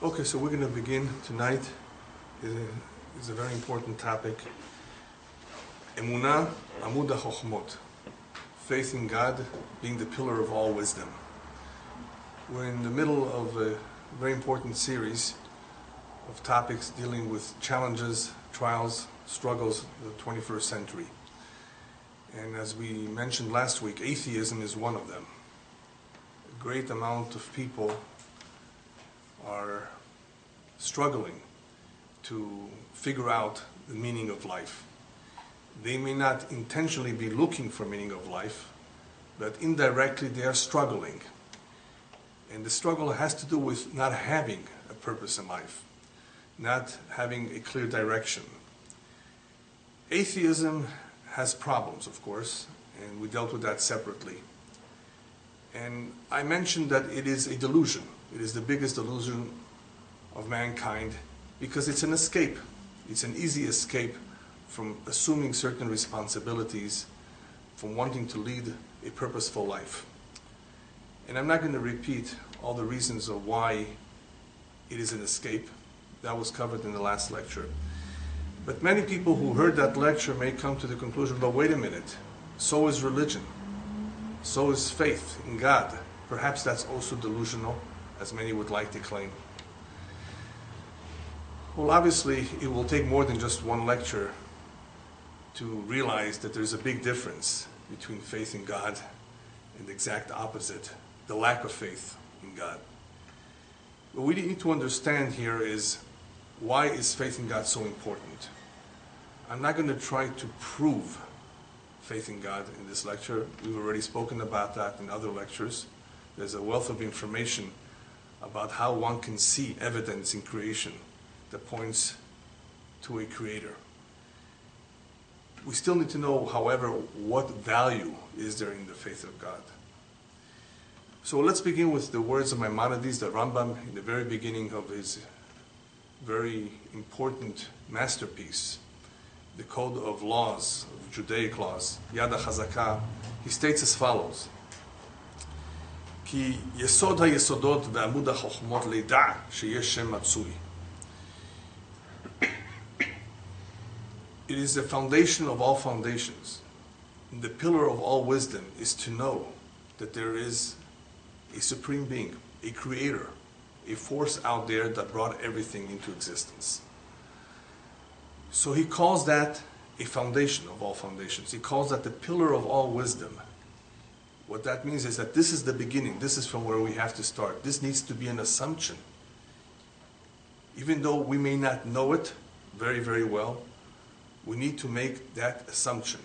Okay, so we're going to begin tonight. It's a very important topic. Emunah Amud HaChochmot. Faith in God being the pillar of all wisdom. We're in the middle of a very important series of topics dealing with challenges, trials, struggles of the 21st century. And as we mentioned last week, atheism is one of them. A great amount of people are struggling to figure out the meaning of life. They may not intentionally be looking for meaning of life, but indirectly they are struggling. And the struggle has to do with not having a purpose in life, not having a clear direction. Atheism has problems, of course, and we dealt with that separately. And I mentioned that it is a delusion. It is the biggest delusion of mankind because it's an escape. It's an easy escape from assuming certain responsibilities, from wanting to lead a purposeful life. And I'm not going to repeat all the reasons of why it is an escape. That was covered in the last lecture. But many people who heard that lecture may come to the conclusion, but wait a minute, so is religion. So is faith in God. Perhaps that's also delusional, as many would like to claim. Well, obviously, it will take more than just one lecture to realize that there's a big difference between faith in God and the exact opposite, the lack of faith in God. What we need to understand here is, why is faith in God so important? I'm not going to try to prove faith in God in this lecture. We've already spoken about that in other lectures. There's a wealth of information about how one can see evidence in creation that points to a creator. We still need to know, however, what value is there in the faith of God. So let's begin with the words of Maimonides, the Rambam, in the very beginning of his very important masterpiece, the Code of Laws, of Judaic laws, Yad HaChazakah. He states as follows: Ki yesod ha-yesodot ve'amud ha-chochmot leida sheyesh shem matzui. It is the foundation of all foundations. The pillar of all wisdom is to know that there is a supreme being, a creator, a force out there that brought everything into existence. So he calls that a foundation of all foundations. He calls that the pillar of all wisdom. What that means is that this is the beginning. This is from where we have to start. This needs to be an assumption. Even though we may not know it very, very well, we need to make that assumption.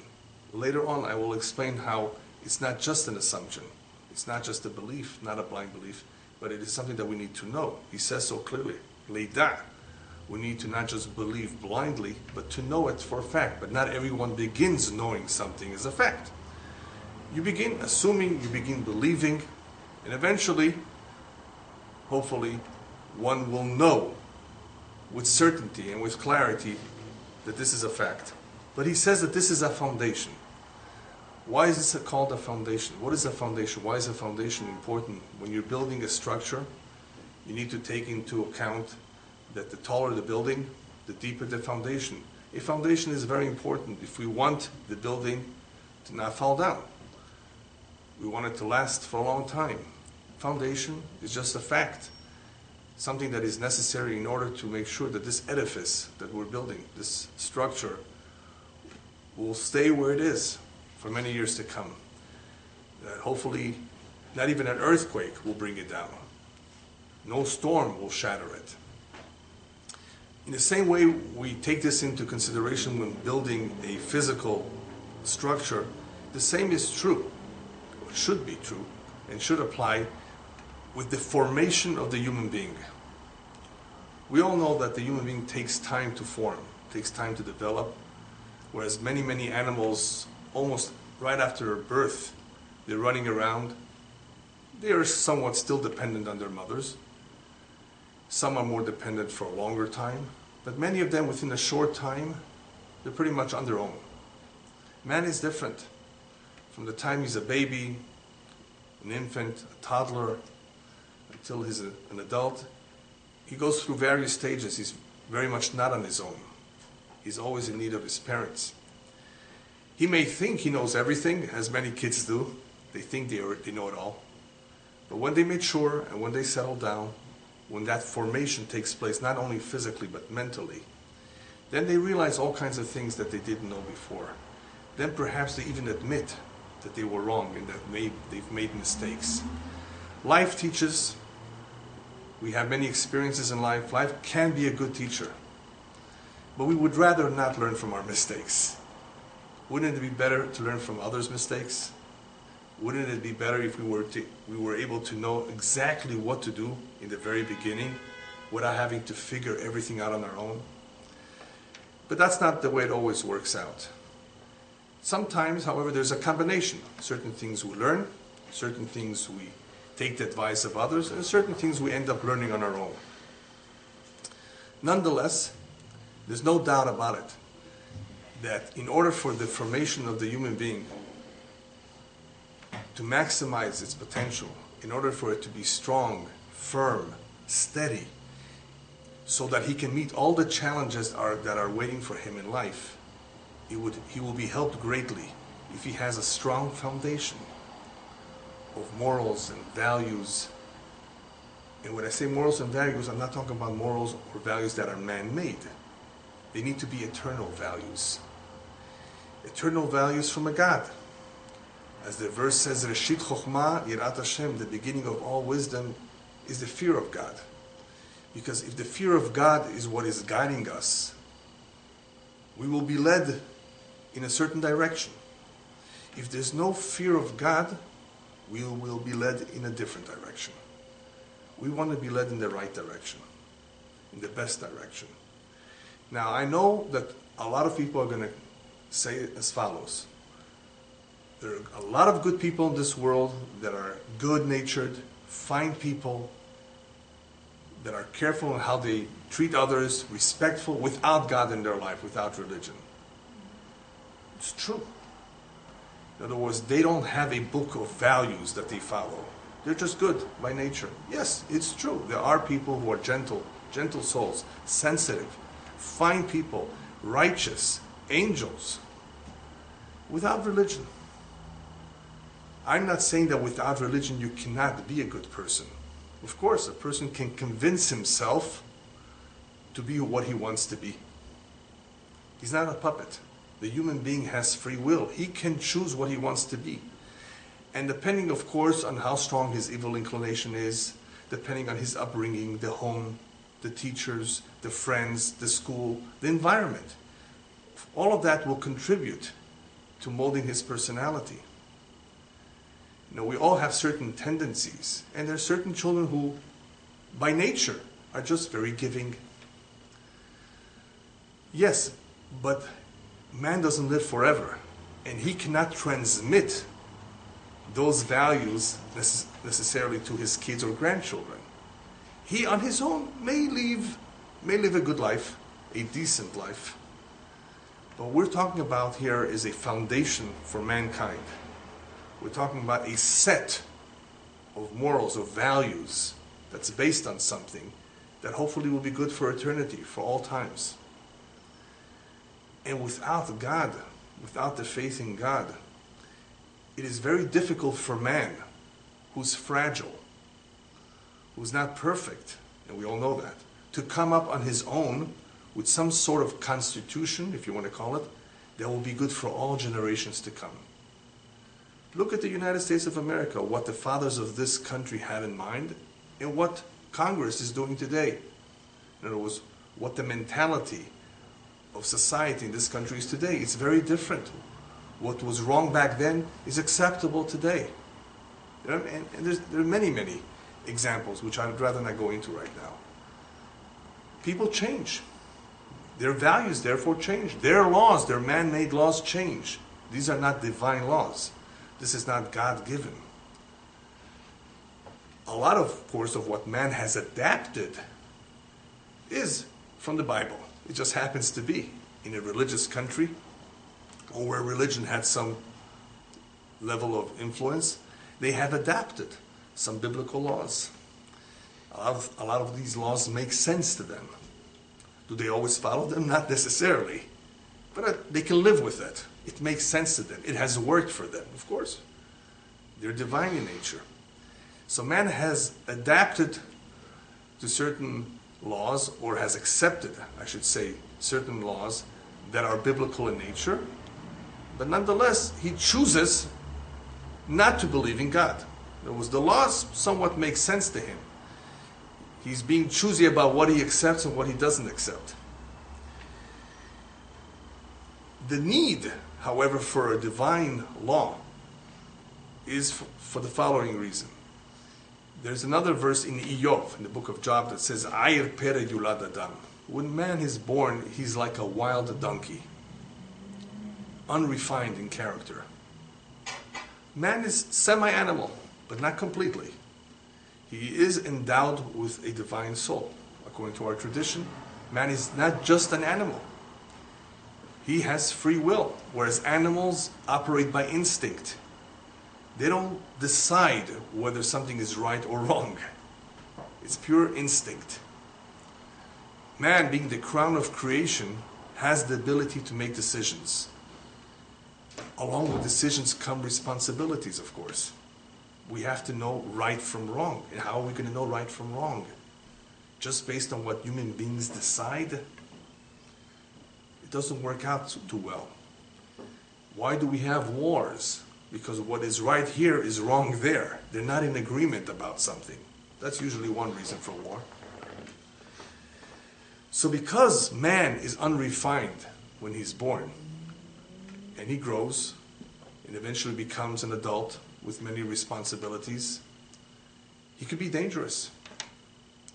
Later on, I will explain how it's not just an assumption. It's not just a belief, not a blind belief, but it is something that we need to know. He says so clearly. Leida. We need to not just believe blindly, but to know it for a fact. But not everyone begins knowing something as a fact. You begin assuming, you begin believing, and eventually, hopefully, one will know with certainty and with clarity that this is a fact. But he says that this is a foundation. Why is this called a foundation? What is a foundation? Why is a foundation important? When you're building a structure, you need to take into account that the taller the building, the deeper the foundation. A foundation is very important if we want the building to not fall down. We want it to last for a long time. Foundation is just a fact, something that is necessary in order to make sure that this edifice that we're building, this structure, will stay where it is for many years to come. That hopefully not even an earthquake will bring it down. No storm will shatter it. In the same way, we take this into consideration when building a physical structure. The same is true, or should be true, and should apply with the formation of the human being. We all know that the human being takes time to form, takes time to develop, whereas many, many animals, almost right after birth, they're running around. They are somewhat still dependent on their mothers. Some are more dependent for a longer time, but many of them within a short time, they're pretty much on their own. Man is different. From the time he's a baby, an infant, a toddler, until he's an adult, he goes through various stages. He's very much not on his own. He's always in need of his parents. He may think he knows everything, as many kids do. They think they know it all. But when they mature and when they settle down, when that formation takes place, not only physically but mentally, then they realize all kinds of things that they didn't know before. Then perhaps they even admit that they were wrong and that they've made mistakes. Life teaches. We have many experiences in life. Life can be a good teacher. But we would rather not learn from our mistakes. Wouldn't it be better to learn from others' mistakes? Wouldn't it be better if we were able to know exactly what to do in the very beginning without having to figure everything out on our own? But that's not the way it always works out. Sometimes, however, there's a combination. Certain things we learn, certain things we take the advice of others, and certain things we end up learning on our own. Nonetheless, there's no doubt about it that in order for the formation of the human being to maximize its potential, in order for it to be strong, firm, steady, so that he can meet all the challenges that are waiting for him in life, he will be helped greatly if he has a strong foundation of morals and values. And when I say morals and values, I'm not talking about morals or values that are man-made. They need to be eternal values. Eternal values from a God. As the verse says, Reshit Chochmah Yirat Hashem, the beginning of all wisdom is the fear of God. Because if the fear of God is what is guiding us, we will be led in a certain direction. If there's no fear of God, we will be led in a different direction. We want to be led in the right direction, in the best direction. Now, I know that a lot of people are going to say as follows. There are a lot of good people in this world that are good-natured, fine people, that are careful in how they treat others, respectful, without God in their life, without religion. It's true. In other words, they don't have a book of values that they follow. They're just good by nature. Yes, it's true. There are people who are gentle souls, sensitive, fine people, righteous, angels, without religion. I'm not saying that without religion you cannot be a good person. Of course, a person can convince himself to be what he wants to be. He's not a puppet. The human being has free will. He can choose what he wants to be. And depending, of course, on how strong his evil inclination is, depending on his upbringing, the home, the teachers, the friends, the school, the environment, all of that will contribute to molding his personality. You know, we all have certain tendencies, and there are certain children who, by nature, are just very giving. Yes, but man doesn't live forever, and he cannot transmit those values necessarily to his kids or grandchildren. He, on his own, may live a good life, a decent life. But what we're talking about here is a foundation for mankind. We're talking about a set of morals, of values, that's based on something that hopefully will be good for eternity, for all times. And without God, without the faith in God, it is very difficult for man, who's fragile, who's not perfect, and we all know that, to come up on his own with some sort of constitution, if you want to call it, that will be good for all generations to come. Look at the United States of America, what the fathers of this country had in mind, and what Congress is doing today. In other words, what the mentality of society in this country is today. It's very different. What was wrong back then is acceptable today. And there are many, many examples, which I'd rather not go into right now. People change. Their values, therefore, change. Their laws, their man-made laws change. These are not divine laws. This is not God-given. A lot, of course, of what man has adapted is from the Bible. It just happens to be in a religious country, or where religion had some level of influence. They have adapted some biblical laws. A lot of these laws make sense to them. Do they always follow them? Not necessarily. But they can live with it. It makes sense to them. It has worked for them, of course. They're divine in nature. So man has adapted to certain laws, or has accepted, I should say, certain laws that are biblical in nature, but nonetheless, he chooses not to believe in God. In other words, the laws somewhat make sense to him. He's being choosy about what he accepts and what he doesn't accept. The need, however, for a divine law is for the following reason. There's another verse in Iyov, in the book of Job, that says, Ayir pere yulad adam. When man is born, he's like a wild donkey, unrefined in character. Man is semi-animal, but not completely. He is endowed with a divine soul. According to our tradition, man is not just an animal. He has free will, whereas animals operate by instinct. They don't decide whether something is right or wrong. It's pure instinct. Man, being the crown of creation, has the ability to make decisions. Along with decisions come responsibilities, of course. We have to know right from wrong. And how are we going to know right from wrong? Just based on what human beings decide? It doesn't work out too well. Why do we have wars? Because what is right here is wrong there. They're not in agreement about something. That's usually one reason for war. So because man is unrefined when he's born, and he grows, and eventually becomes an adult with many responsibilities, he could be dangerous.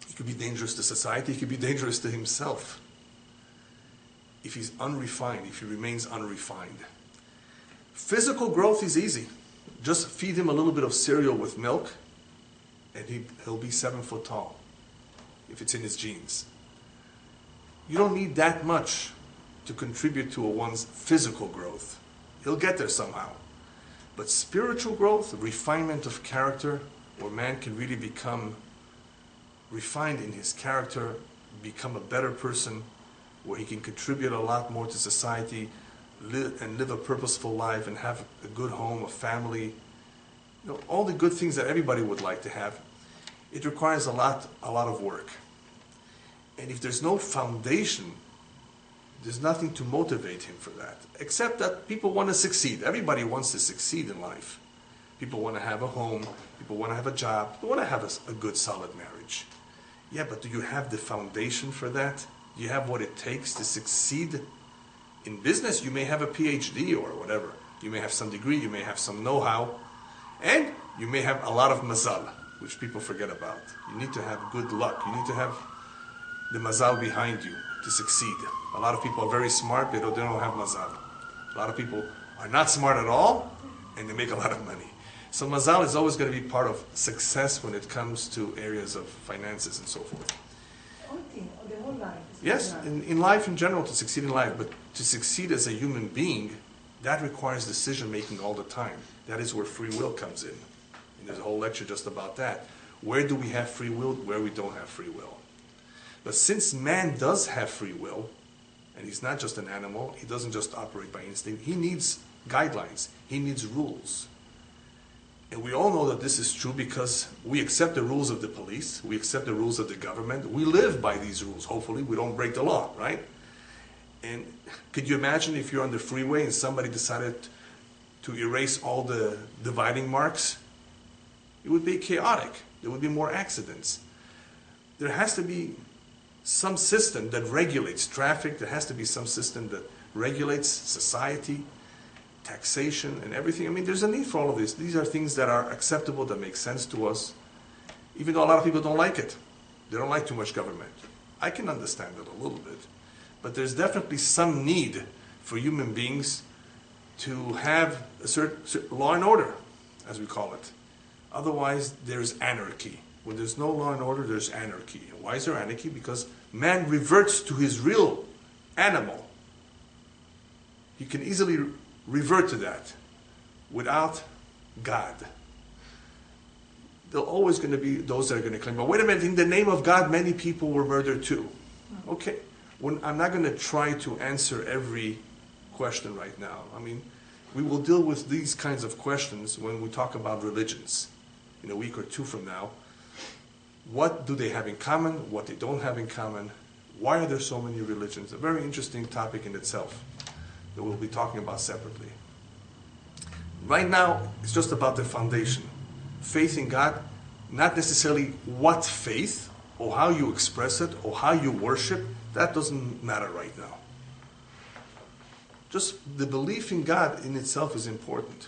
He could be dangerous to society, he could be dangerous to himself. If he's unrefined, if he remains unrefined. Physical growth is easy. Just feed him a little bit of cereal with milk, and he'll be 7 foot tall, if it's in his genes. You don't need that much to contribute to one's physical growth. He'll get there somehow. But spiritual growth, refinement of character, where man can really become refined in his character, become a better person, where he can contribute a lot more to society, live a purposeful life, and have a good home, a family, all the good things that everybody would like to have. It requires a lot of work. And if there's no foundation, there's nothing to motivate him for that, except that people want to succeed. Everybody wants to succeed in life. People want to have a home, people want to have a job, people want to have a good, solid marriage. Yeah, but do you have the foundation for that? Do you have what it takes to succeed? In business, you may have a PhD or whatever. You may have some degree, you may have some know-how, and you may have a lot of mazal, which people forget about. You need to have good luck. You need to have the mazal behind you to succeed. A lot of people are very smart, but they don't have mazal. A lot of people are not smart at all, and they make a lot of money. So mazal is always going to be part of success when it comes to areas of finances and so forth. The whole life. Yes, in life in general, to succeed in life, but to succeed as a human being, that requires decision making all the time. That is where free will comes in. And there's a whole lecture just about that. Where do we have free will? Where we don't have free will. But since man does have free will, and he's not just an animal, he doesn't just operate by instinct, he needs guidelines, he needs rules. And we all know that this is true because we accept the rules of the police, we accept the rules of the government, we live by these rules. Hopefully we don't break the law, right? And could you imagine if you're on the freeway and somebody decided to erase all the dividing marks? It would be chaotic. There would be more accidents. There has to be some system that regulates traffic. There has to be some system that regulates society, taxation, and everything. I mean, there's a need for all of this. These are things that are acceptable, that make sense to us, even though a lot of people don't like it. They don't like too much government. I can understand it a little bit. But there's definitely some need for human beings to have a certain law and order, as we call it. Otherwise, there's anarchy. When there's no law and order, there's anarchy. And why is there anarchy? Because man reverts to his real animal. He can easily revert to that without God. There's always going to be those that are going to claim, but wait a minute, in the name of God, many people were murdered too. Okay, I'm not going to try to answer every question right now. I mean, we will deal with these kinds of questions when we talk about religions in a week or two from now. What do they have in common? What they don't have in common? Why are there so many religions? A very interesting topic in itself that we'll be talking about separately. Right now, it's just about the foundation. Faith in God, not necessarily what faith, or how you express it, or how you worship, that doesn't matter right now. Just the belief in God in itself is important,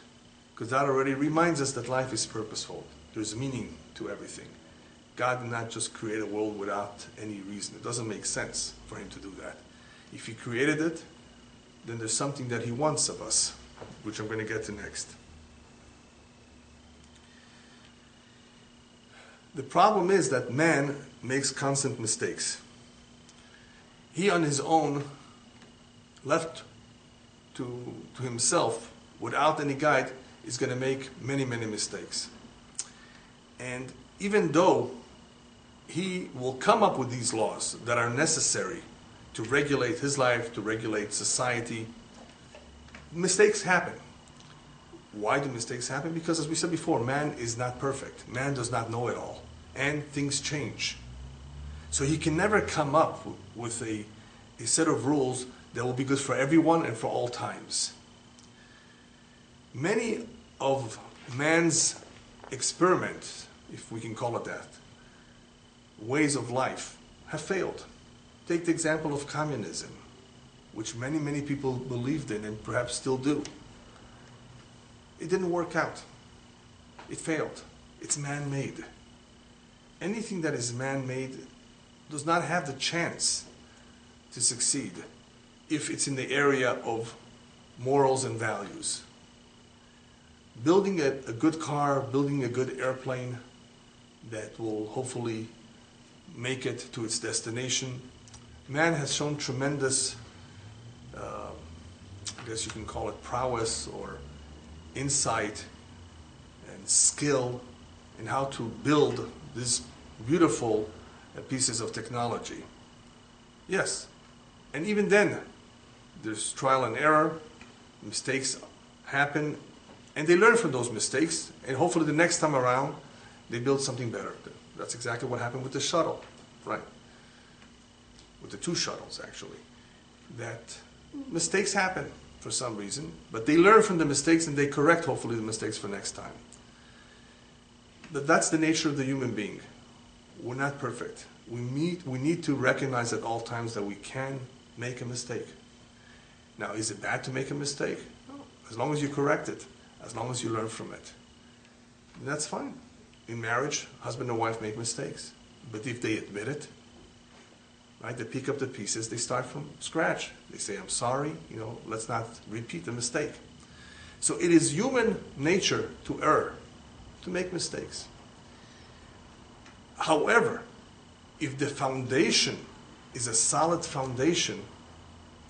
because that already reminds us that life is purposeful. There's meaning to everything. God did not just create a world without any reason. It doesn't make sense for Him to do that. If He created it, then there's something that He wants of us, which I'm going to get to next. The problem is that man makes constant mistakes. He on his own, left to himself, without any guide, is going to make many, many mistakes. And even though he will come up with these laws that are necessary to regulate his life, to regulate society, mistakes happen. Why do mistakes happen? Because, as we said before, man is not perfect. Man does not know it all. And things change. So he can never come up with a set of rules that will be good for everyone and for all times. Many of man's experiments, if we can call it that, ways of life, have failed. Take the example of communism, which many, many people believed in and perhaps still do. It didn't work out. It failed. It's man-made. Anything that is man-made does not have the chance to succeed if it's in the area of morals and values. Building a good car, building a good airplane that will hopefully make it to its destination, man has shown tremendous, I guess you can call it prowess or insight and skill in how to build these beautiful pieces of technology. Yes, and even then, there's trial and error, mistakes happen, and they learn from those mistakes, and hopefully the next time around, they build something better. That's exactly what happened with the shuttle, right? With the two shuttles, actually. That mistakes happen for some reason, but they learn from the mistakes and they correct, hopefully, the mistakes for next time. But that's the nature of the human being. We're not perfect. We need to recognize at all times that we can make a mistake. Now, is it bad to make a mistake? No. As long as you correct it, as long as you learn from it, that's fine. In marriage, husband and wife make mistakes. But if they admit it, right, they pick up the pieces, they start from scratch. They say, I'm sorry, let's not repeat the mistake. So it is human nature to err, to make mistakes. However, if the foundation is a solid foundation,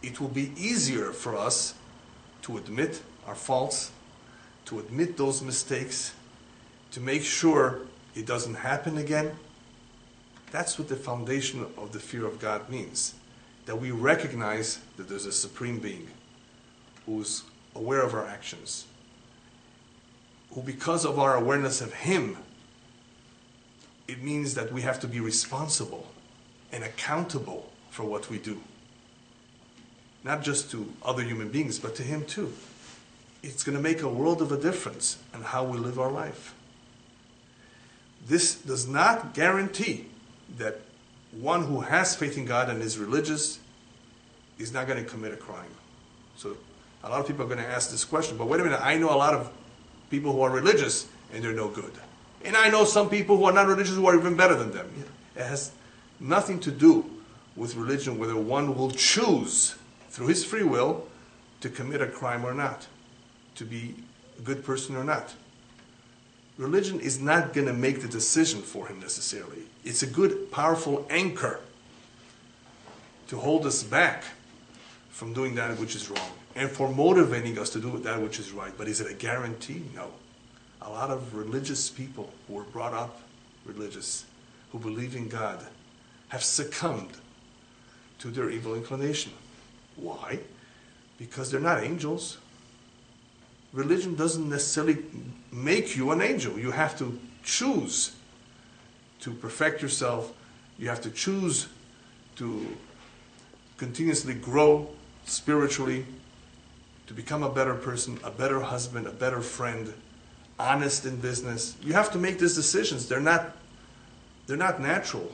it will be easier for us to admit our faults, to admit those mistakes, to make sure it doesn't happen again. That's what the foundation of the fear of God means. That we recognize that there's a supreme being who's aware of our actions, who, because of our awareness of Him, it means that we have to be responsible and accountable for what we do. Not just to other human beings, but to Him too. It's going to make a world of a difference in how we live our life. This does not guarantee that one who has faith in God and is religious is not going to commit a crime. So a lot of people are going to ask this question, but wait a minute, I know a lot of people who are religious and they're no good. And I know some people who are not religious who are even better than them. It has nothing to do with religion, whether one will choose through his free will to commit a crime or not, to be a good person or not. Religion is not going to make the decision for him necessarily. It's a good, powerful anchor to hold us back from doing that which is wrong and for motivating us to do that which is right. But is it a guarantee? No. A lot of religious people who were brought up religious, who believe in God, have succumbed to their evil inclination. Why? Because they're not angels. Religion doesn't necessarily make you an angel. You have to choose to perfect yourself. You have to choose to continuously grow spiritually, to become a better person, a better husband, a better friend, honest in business. You have to make these decisions. They're not natural.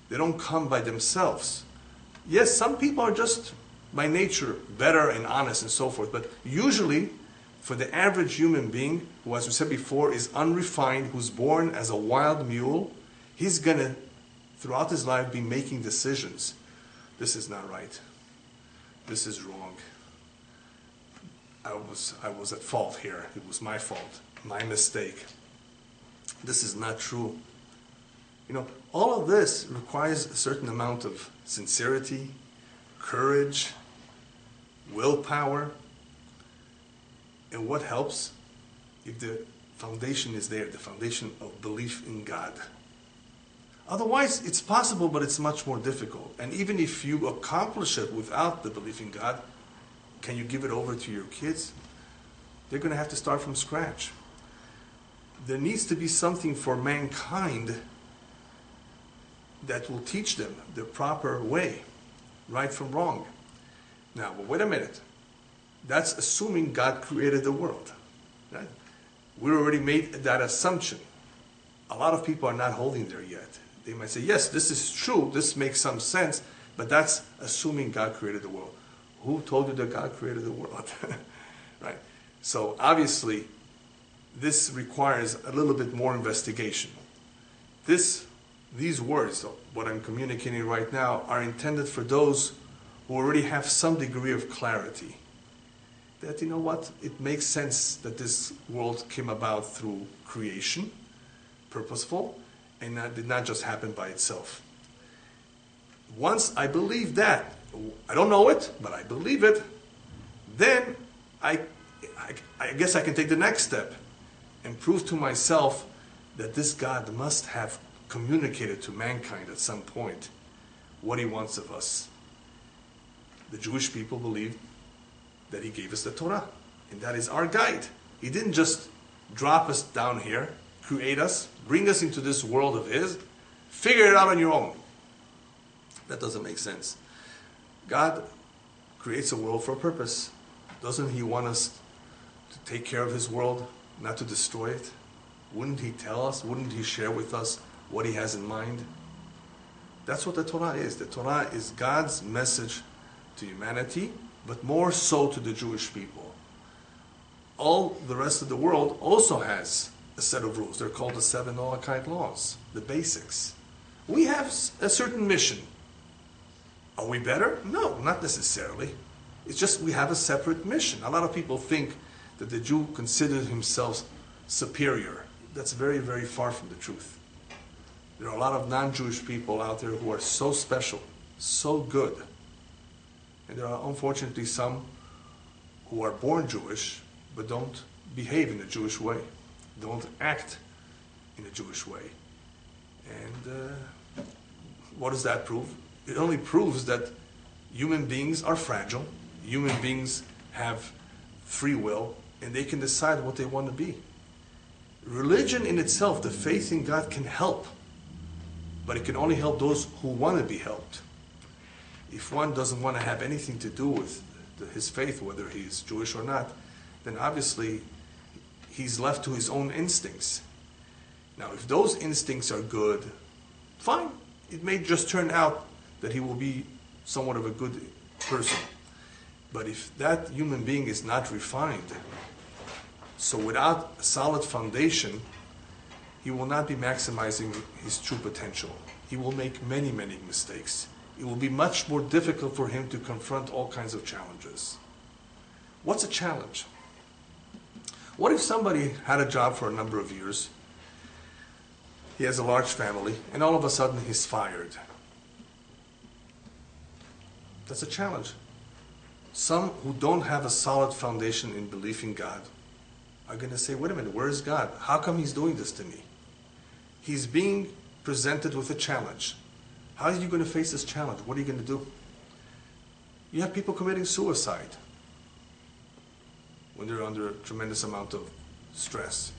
They don't come by themselves. Yes, some people are just by nature better and honest and so forth, but usually for the average human being, who, as we said before, is unrefined, who's born as a wild mule, he's going to, throughout his life, be making decisions. This is not right. This is wrong. I was at fault here. It was my fault, my mistake. This is not true. You know, all of this requires a certain amount of sincerity, courage, willpower. And what helps? If the foundation is there, the foundation of belief in God. Otherwise, it's possible, but it's much more difficult. And even if you accomplish it without the belief in God, can you give it over to your kids? They're going to have to start from scratch. There needs to be something for mankind that will teach them the proper way, right from wrong. Now, but wait a minute. That's assuming God created the world. Right? We already made that assumption. A lot of people are not holding there yet. They might say, yes, this is true, this makes some sense, but that's assuming God created the world. Who told you that God created the world? Right? So obviously, this requires a little bit more investigation. These words, what I'm communicating right now, are intended for those who already have some degree of clarity. That, you know what, it makes sense that this world came about through creation, purposeful, and that did not just happen by itself. Once I believe that, I don't know it, but I believe it, then I guess I can take the next step and prove to myself that this God must have communicated to mankind at some point what he wants of us. The Jewish people believe that he gave us the Torah, and that is our guide. He didn't just drop us down here, create us, bring us into this world of his, figure it out on your own. That doesn't make sense. God creates a world for a purpose. Doesn't he want us to take care of his world, not to destroy it? Wouldn't he tell us, wouldn't he share with us what he has in mind? That's what the Torah is. The Torah is God's message to humanity, but more so to the Jewish people. All the rest of the world also has a set of rules. They're called the 7 Noahide laws, the basics. We have a certain mission. Are we better? No, not necessarily. It's just we have a separate mission. A lot of people think that the Jew considers himself superior. That's very, very far from the truth. There are a lot of non-Jewish people out there who are so special, so good. And there are unfortunately some who are born Jewish but don't behave in a Jewish way, don't act in a Jewish way. And what does that prove? It only proves that human beings are fragile, human beings have free will, and they can decide what they want to be. Religion in itself, the faith in God, can help, but it can only help those who want to be helped. If one doesn't want to have anything to do with his faith, whether he's Jewish or not, then obviously he's left to his own instincts. Now, if those instincts are good, fine. It may just turn out that he will be somewhat of a good person. But if that human being is not refined, so without a solid foundation, he will not be maximizing his true potential. He will make many, many mistakes. It will be much more difficult for him to confront all kinds of challenges. What's a challenge? What if somebody had a job for a number of years, he has a large family, and all of a sudden he's fired? That's a challenge. Some who don't have a solid foundation in belief in God are going to say, wait a minute, where is God? How come he's doing this to me? He's being presented with a challenge. How are you going to face this challenge? What are you going to do? You have people committing suicide when they're under a tremendous amount of stress.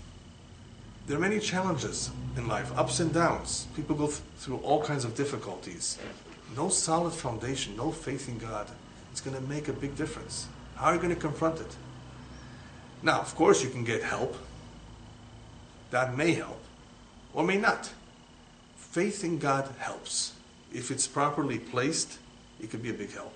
There are many challenges in life, ups and downs. People go through all kinds of difficulties. No solid foundation, no faith in God, it's going to make a big difference. How are you going to confront it? Now, of course, you can get help. That may help, or may not. Faith in God helps. If it's properly placed, it could be a big help.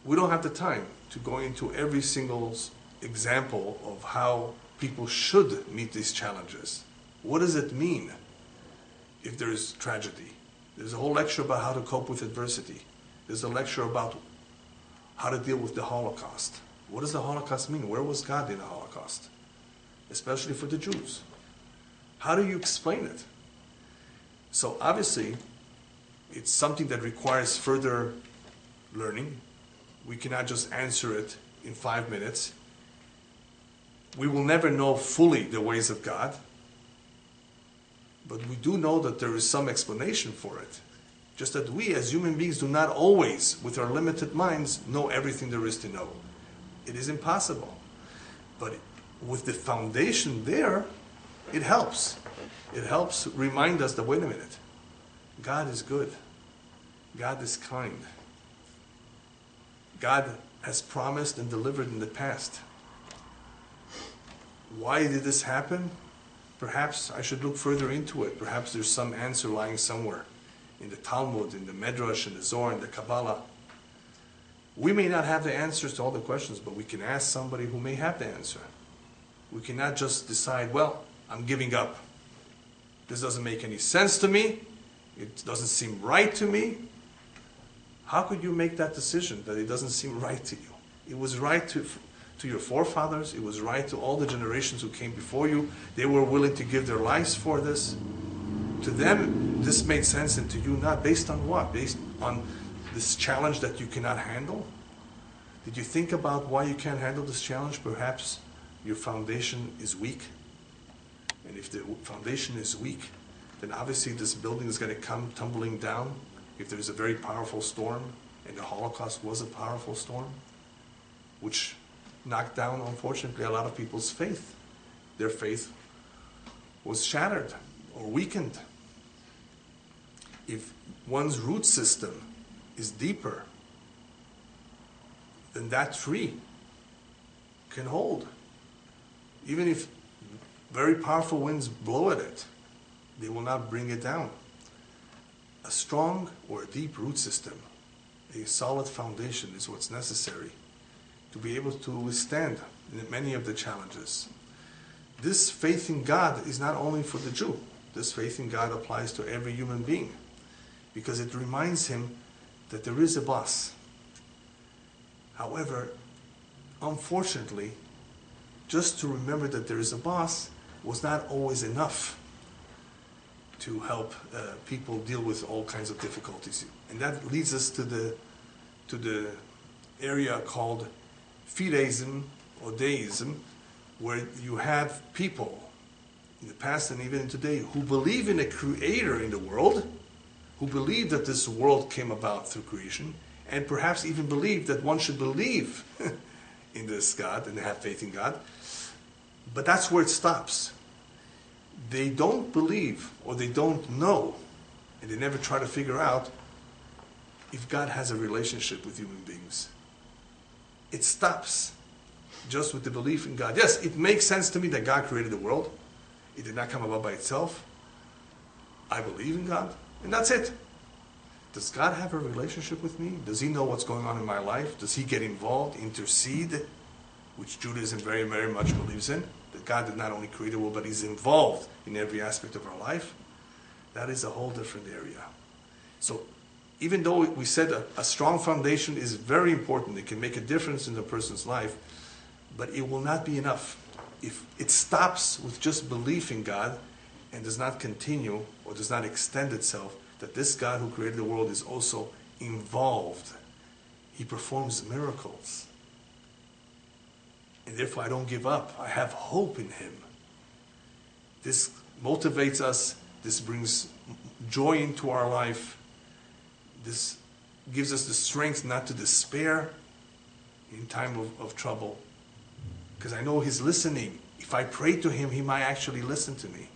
We don't have the time to go into every single example of how people should meet these challenges. What does it mean if there is tragedy? There's a whole lecture about how to cope with adversity. There's a lecture about how to deal with the Holocaust. What does the Holocaust mean? Where was God in the Holocaust? Especially for the Jews. How do you explain it? So obviously, it's something that requires further learning. We cannot just answer it in 5 minutes. We will never know fully the ways of God, but we do know that there is some explanation for it. Just that we as human beings do not always, with our limited minds, know everything there is to know. It is impossible. But with the foundation there, it helps. It helps remind us that, wait a minute, God is good. God is kind. God has promised and delivered in the past. Why did this happen? Perhaps I should look further into it. Perhaps there's some answer lying somewhere in the Talmud, in the Medrash, in the Zohar, in the Kabbalah. We may not have the answers to all the questions, but we can ask somebody who may have the answer. We cannot just decide, well, I'm giving up. This doesn't make any sense to me. It doesn't seem right to me. How could you make that decision that it doesn't seem right to you? It was right to your forefathers. It was right to all the generations who came before you. They were willing to give their lives for this. To them, this made sense, and to you not. Based on what? Based on this challenge that you cannot handle? Did you think about why you can't handle this challenge? Perhaps your foundation is weak. And if the foundation is weak, then obviously this building is going to come tumbling down. If there's a very powerful storm, and the Holocaust was a powerful storm, which knocked down, unfortunately, a lot of people's faith. Their faith was shattered or weakened. If one's root system is deeper, then that tree can hold. Even if very powerful winds blow at it, they will not bring it down. A strong or a deep root system, a solid foundation is what's necessary to be able to withstand many of the challenges. This faith in God is not only for the Jew. This faith in God applies to every human being because it reminds him that there is a boss. However, unfortunately, just to remember that there is a boss was not always enough to help people deal with all kinds of difficulties. And that leads us to the area called fideism or deism, where you have people in the past and even today who believe in a creator in the world, who believe that this world came about through creation, and perhaps even believe that one should believe in this God and have faith in God. But that's where it stops. They don't believe, or they don't know, and they never try to figure out if God has a relationship with human beings. It stops just with the belief in God. Yes, it makes sense to me that God created the world. It did not come about by itself. I believe in God, and that's it. Does God have a relationship with me? Does he know what's going on in my life? Does he get involved, intercede, which Judaism very, very much believes in? That God did not only create the world, but he's involved in every aspect of our life. That is a whole different area. So even though we said a strong foundation is very important, it can make a difference in a person's life, but it will not be enough. If it stops with just belief in God and does not continue or does not extend itself, that this God who created the world is also involved. He performs miracles. And therefore I don't give up. I have hope in him. This motivates us. This brings joy into our life. This gives us the strength not to despair in time of trouble. Because I know he's listening. If I pray to him, he might actually listen to me.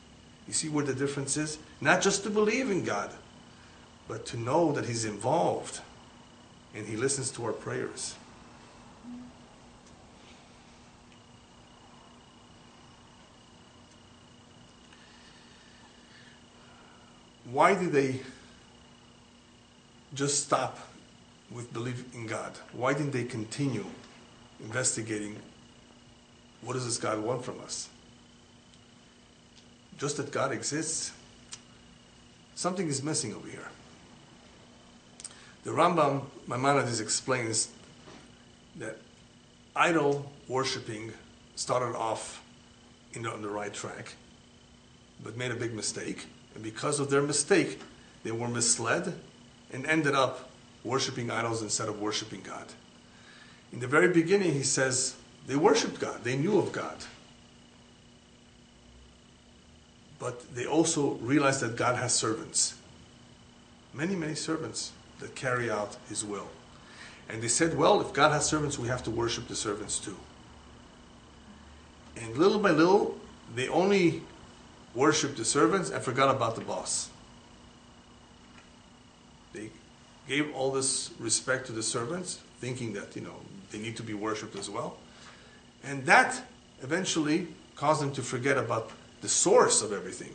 You see where the difference is? Not just to believe in God, but to know that he's involved and he listens to our prayers. Why did they just stop with belief in God? Why didn't they continue investigating what does this God want from us? Just that God exists? Something is missing over here. The Rambam Maimonides explains that idol worshipping started off on the right track, but made a big mistake. And because of their mistake, they were misled and ended up worshipping idols instead of worshipping God. In the very beginning, he says, they worshipped God. They knew of God. But they also realized that God has servants. Many, many servants that carry out his will. And they said, well, if God has servants, we have to worship the servants too. And little by little, they only worshipped the servants and forgot about the boss. They gave all this respect to the servants, thinking that, they need to be worshipped as well. And that eventually caused them to forget about the source of everything.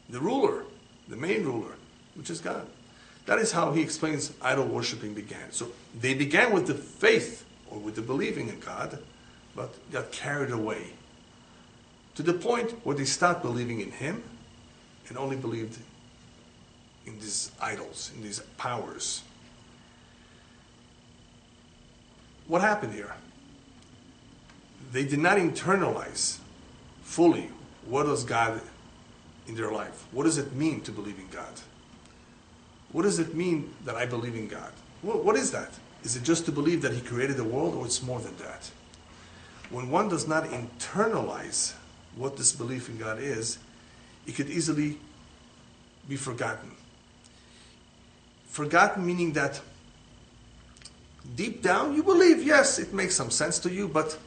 The ruler, the main ruler, which is God. That is how he explains idol worshipping began. So they began with the faith, or with the believing in God, but got carried away. To the point where they stopped believing in him and only believed in these idols, in these powers. What happened here? They did not internalize fully what is God in their life. What does it mean to believe in God? What does it mean that I believe in God? What is that? Is it just to believe that he created the world, or it's more than that? When one does not internalize what this belief in God is, it could easily be forgotten. Forgotten meaning that deep down you believe, yes, it makes some sense to you, but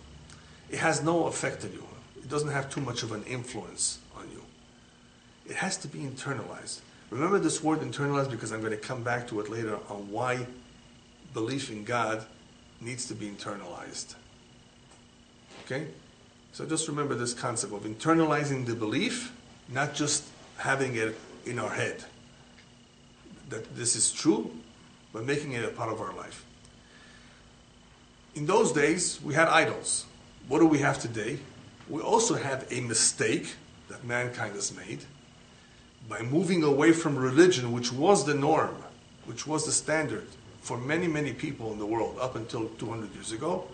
it has no effect on you. It doesn't have too much of an influence on you. It has to be internalized. Remember this word internalized, because I'm going to come back to it later on why belief in God needs to be internalized. Okay? So just remember this concept of internalizing the belief, not just having it in our head, that this is true, but making it a part of our life. In those days, we had idols. What do we have today? We also have a mistake that mankind has made by moving away from religion, which was the norm, which was the standard for many, many people in the world up until 200 years ago.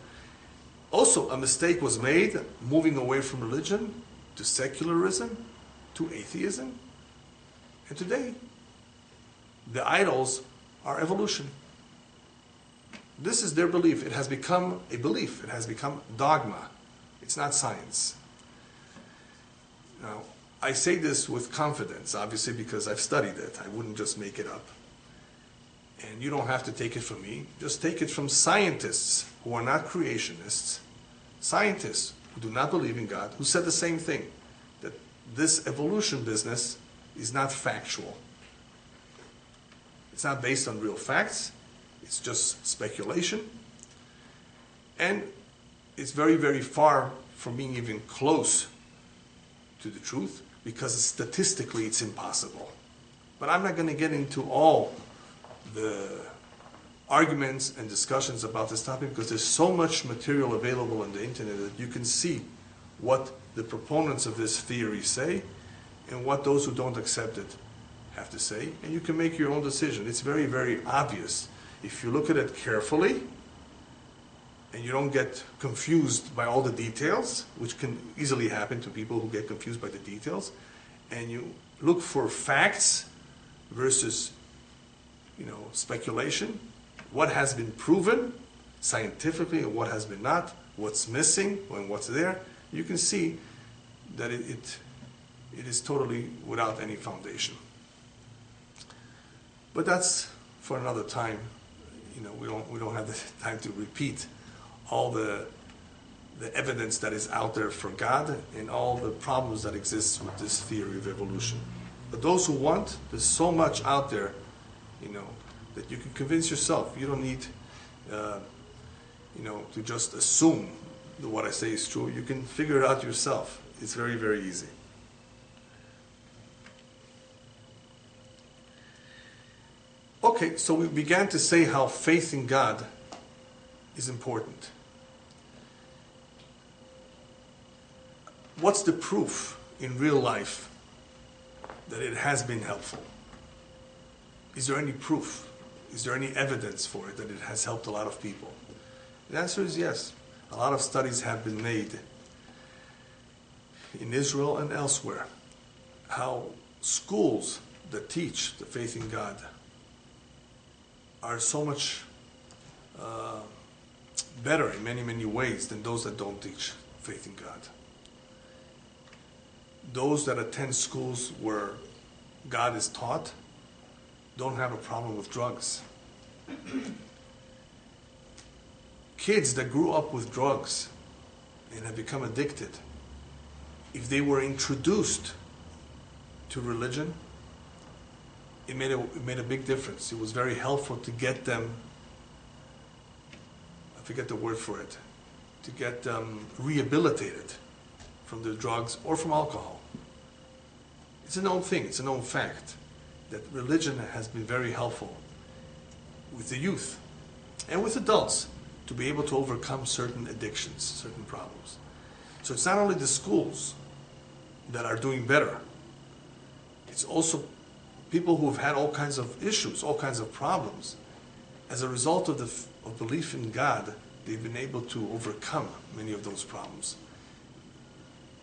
Also, a mistake was made moving away from religion to secularism, to atheism. And today, the idols are evolution. This is their belief. It has become a belief. It has become dogma. It's not science. Now, I say this with confidence, obviously, because I've studied it. I wouldn't just make it up. And you don't have to take it from me. Just take it from scientists who are not creationists, scientists who do not believe in God, who said the same thing, that this evolution business is not factual. It's not based on real facts. It's just speculation. And it's very, very far from being even close to the truth, because statistically it's impossible. But I'm not going to get into all the arguments and discussions about this topic, because there's so much material available on the internet that you can see what the proponents of this theory say and what those who don't accept it have to say, and you can make your own decision. It's very, very obvious. If you look at it carefully and you don't get confused by all the details, which can easily happen to people who get confused by the details, and you look for facts versus, speculation, what has been proven scientifically and what has been not, what's missing and what's there, you can see that it is totally without any foundation. But that's for another time. You know, we don't have the time to repeat all the evidence that is out there for God and all the problems that exist with this theory of evolution. But those who want, there's so much out there, you know, that you can convince yourself. You don't need, you know, to just assume that what I say is true. You can figure it out yourself. It's very, very easy. Okay, so we began to say how faith in God is important. What's the proof in real life that it has been helpful? Is there any proof? Is there any evidence for it that it has helped a lot of people? The answer is yes. A lot of studies have been made in Israel and elsewhere, how schools that teach the faith in God are so much better in many, many ways than those that don't teach faith in God. Those that attend schools where God is taught don't have a problem with drugs. Kids that grew up with drugs and have become addicted, if they were introduced to religion, it made a big difference. It was very helpful to get them, I forget the word for it, to get them rehabilitated from the drugs or from alcohol. It's a known thing, it's a known fact that religion has been very helpful with the youth and with adults to be able to overcome certain addictions, certain problems. So it's not only the schools that are doing better, it's also people who have had all kinds of issues, all kinds of problems. As a result of belief in God, they've been able to overcome many of those problems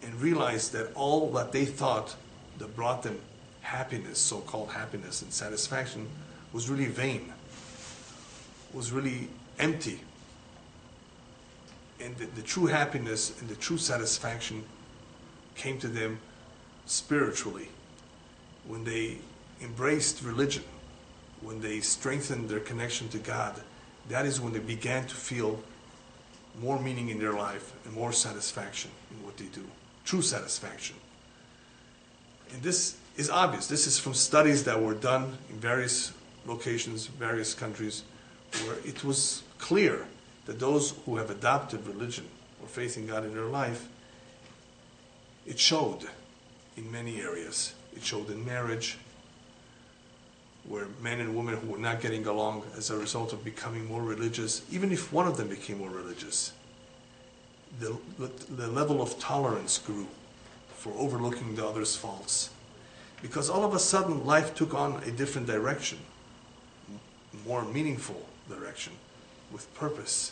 and realize that all that they thought that brought them happiness, so-called happiness and satisfaction, was really vain, was really empty. And the true happiness and the true satisfaction came to them spiritually when they embraced religion, when they strengthened their connection to God. That is when they began to feel more meaning in their life and more satisfaction in what they do. True satisfaction. And this is obvious. This is from studies that were done in various locations, various countries, where it was clear that those who have adopted religion or faith in God in their life, it showed in many areas. It showed in marriage, where men and women who were not getting along as a result of becoming more religious, even if one of them became more religious, the level of tolerance grew for overlooking the other's faults. Because all of a sudden life took on a different direction, more meaningful direction, with purpose.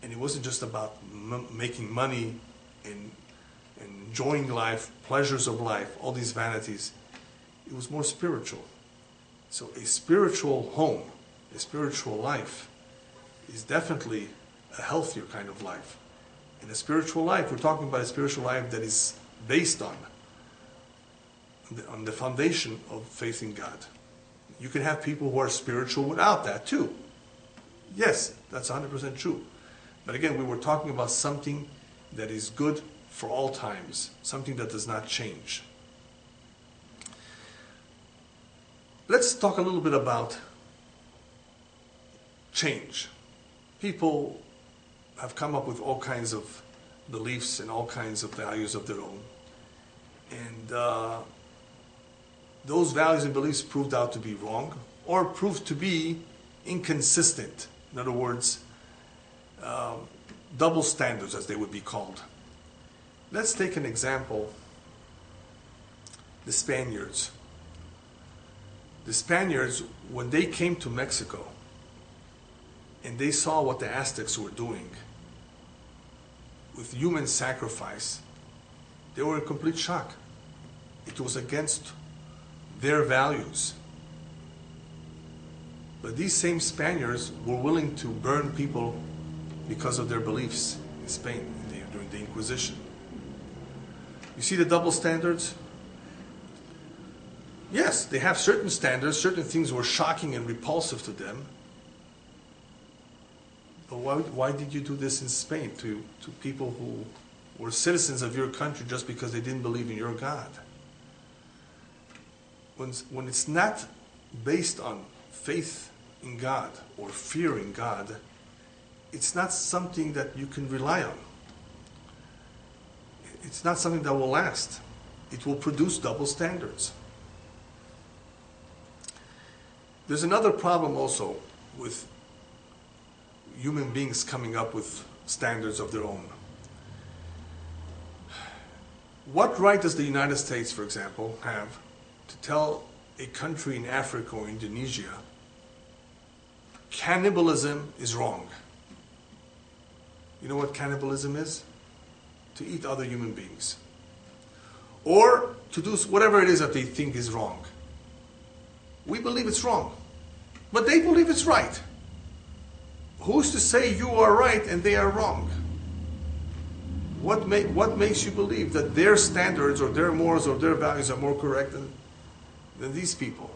And it wasn't just about making money and enjoying life, pleasures of life, all these vanities. It was more spiritual. So a spiritual home, a spiritual life, is definitely a healthier kind of life. And a spiritual life, we're talking about a spiritual life that is based on the foundation of faith in God. You can have people who are spiritual without that too. Yes, that's 100% true. But again, we were talking about something that is good for all times, something that does not change. Let's talk a little bit about change. People have come up with all kinds of beliefs and all kinds of values of their own. And those values and beliefs proved out to be wrong or proved to be inconsistent. In other words, double standards, as they would be called. Let's take an example. The Spaniards. The Spaniards, when they came to Mexico and they saw what the Aztecs were doing with human sacrifice, they were in complete shock. It was against their values. But these same Spaniards were willing to burn people because of their beliefs in Spain during the Inquisition. You see the double standards? Yes, they have certain standards, certain things were shocking and repulsive to them. But why did you do this in Spain to people who were citizens of your country just because they didn't believe in your God? When it's not based on faith in God or fear in God, it's not something that you can rely on. It's not something that will last. It will produce double standards. There's another problem also with human beings coming up with standards of their own. What right does the United States, for example, have to tell a country in Africa or Indonesia cannibalism is wrong? You know what cannibalism is? To eat other human beings. Or to do whatever it is that they think is wrong. We believe it's wrong. But they believe it's right. Who's to say you are right and they are wrong? What makes you believe that their standards or their morals or their values are more correct than these people?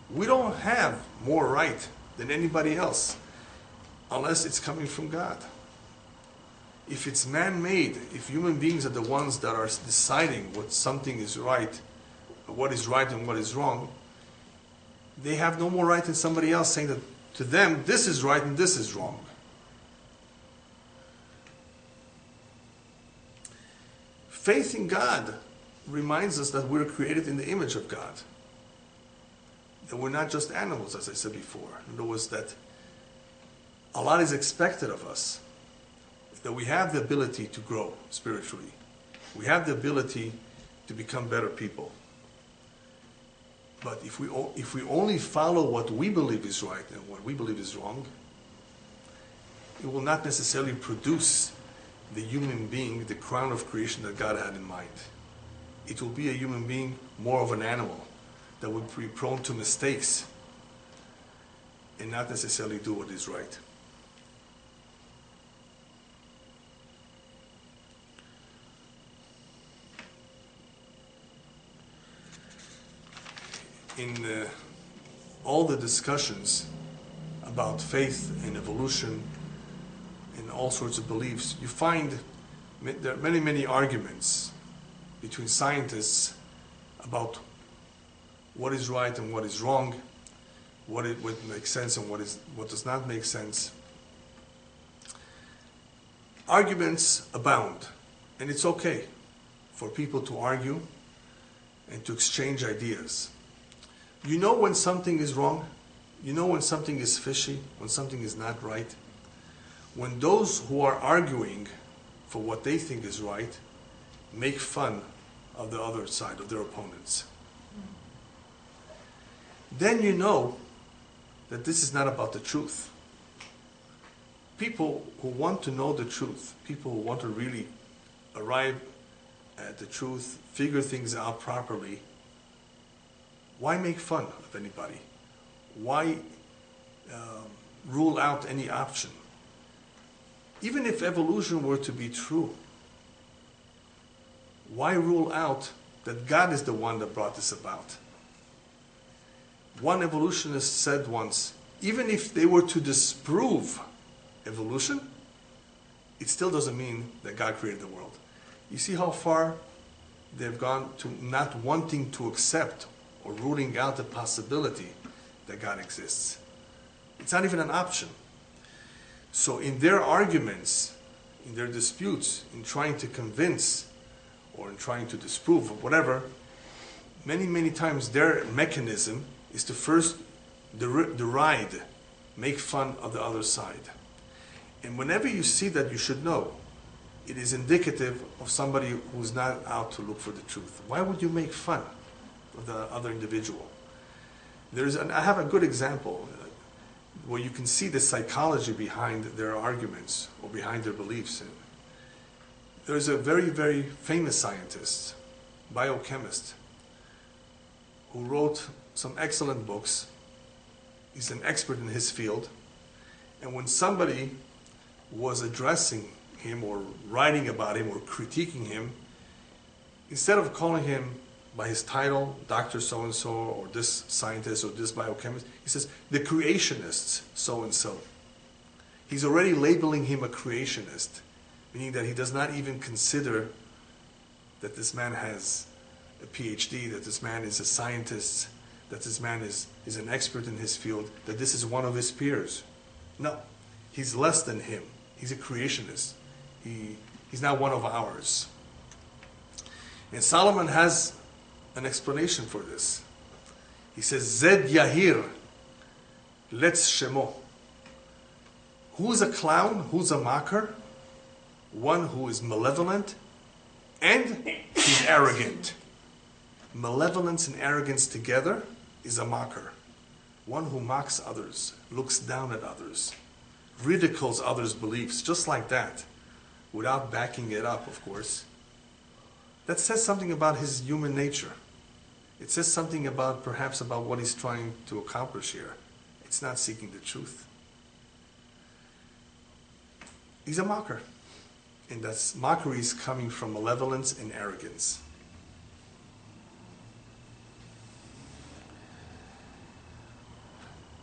We don't have more right than anybody else unless it's coming from God. If it's man-made, if human beings are the ones that are deciding what something is right, what is right and what is wrong, they have no more right than somebody else saying that to them this is right and this is wrong. Faith in God reminds us that we're created in the image of God. That we're not just animals, as I said before. In other words, that a lot is expected of us. That we have the ability to grow spiritually. We have the ability to become better people. But if we only follow what we believe is right and what we believe is wrong, it will not necessarily produce the human being, the crown of creation that God had in mind. It will be a human being more of an animal that would be prone to mistakes and not necessarily do what is right. In all the discussions about faith and evolution and all sorts of beliefs, you find there are many, many arguments between scientists about what is right and what is wrong, what makes sense and what does not make sense. Arguments abound, and it's okay for people to argue and to exchange ideas. You know when something is wrong? You know when something is fishy, when something is not right? When those who are arguing for what they think is right make fun of the other side, of their opponents. Then you know that this is not about the truth. People who want to know the truth, people who want to really arrive at the truth, figure things out properly, why make fun of anybody? Why rule out any option? Even if evolution were to be true, why rule out that God is the one that brought this about? One evolutionist said once, even if they were to disprove evolution, it still doesn't mean that God created the world. You see how far they've gone to not wanting to accept or ruling out the possibility that God exists. It's not even an option. So in their arguments, in their disputes, in trying to convince or in trying to disprove or whatever, many, many times their mechanism is to first deride, make fun of the other side. And whenever you see that, you should know it is indicative of somebody who's not out to look for the truth. Why would you make fun of the other individual? I have a good example where you can see the psychology behind their arguments or behind their beliefs. There's a very, very famous scientist, biochemist, who wrote some excellent books. He's an expert in his field. And when somebody was addressing him or writing about him or critiquing him, instead of calling him by his title, Dr. So-and-so, or this scientist, or this biochemist, he says, the creationists, so-and-so. He's already labeling him a creationist, meaning that he does not even consider that this man has a PhD, that this man is a scientist, that this man is an expert in his field, that this is one of his peers. No, he's less than him. He's a creationist. He's not one of ours. And Solomon has an explanation for this. He says, Zed Yahir, Let's Shemo. Who's a clown? Who's a mocker? One who is malevolent and he's arrogant. Malevolence and arrogance together is a mocker. One who mocks others, looks down at others, ridicules others' beliefs, just like that, without backing it up, of course. That says something about his human nature. It says something about, perhaps, about what he's trying to accomplish here. It's not seeking the truth. He's a mocker. And that's mockery is coming from malevolence and arrogance.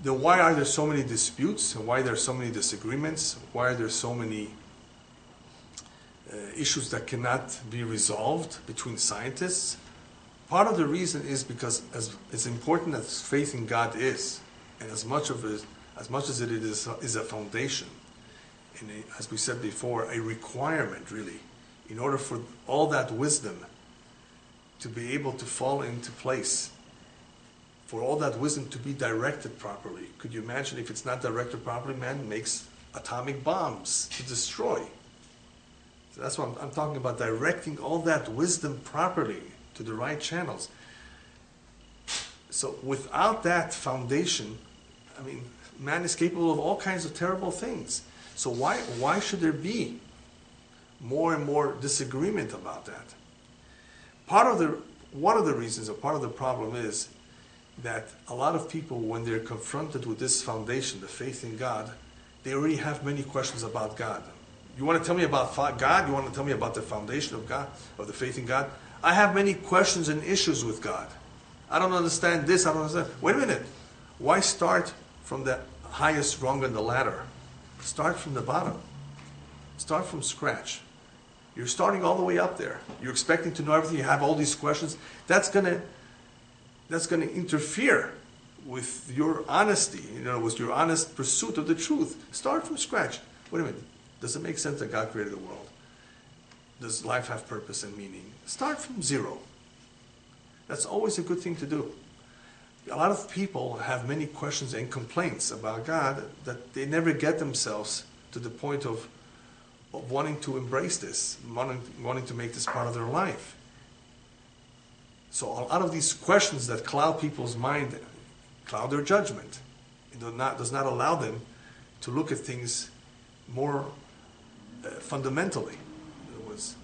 Then why are there so many disputes? And why are there so many disagreements? Why are there so many issues that cannot be resolved between scientists? Part of the reason is because as important as faith in God is, and as much as it is a foundation, and as we said before, a requirement really, in order for all that wisdom to be able to fall into place, for all that wisdom to be directed properly. Could you imagine if it's not directed properly, man makes atomic bombs to destroy. So that's what I'm talking about, directing all that wisdom properly to the right channels. So without that foundation, I mean, man is capable of all kinds of terrible things. So why should there be more and more disagreement about that? One of the reasons, or part of the problem is that a lot of people, when they're confronted with this foundation, the faith in God, they already have many questions about God. You want to tell me about God? You want to tell me about the foundation of God, of the faith in God? I have many questions and issues with God. I don't understand this, I don't understand. Wait a minute. Why start from the highest rung on the ladder? Start from the bottom. Start from scratch. You're starting all the way up there. You're expecting to know everything. You have all these questions. That's going to interfere with your honesty, with your honest pursuit of the truth. Start from scratch. Wait a minute. Does it make sense that God created the world? Does life have purpose and meaning? Start from zero. That's always a good thing to do. A lot of people have many questions and complaints about God that they never get themselves to the point of wanting to embrace this, wanting to make this part of their life. So a lot of these questions that cloud people's mind, cloud their judgment. It does not allow them to look at things more fundamentally. In other words,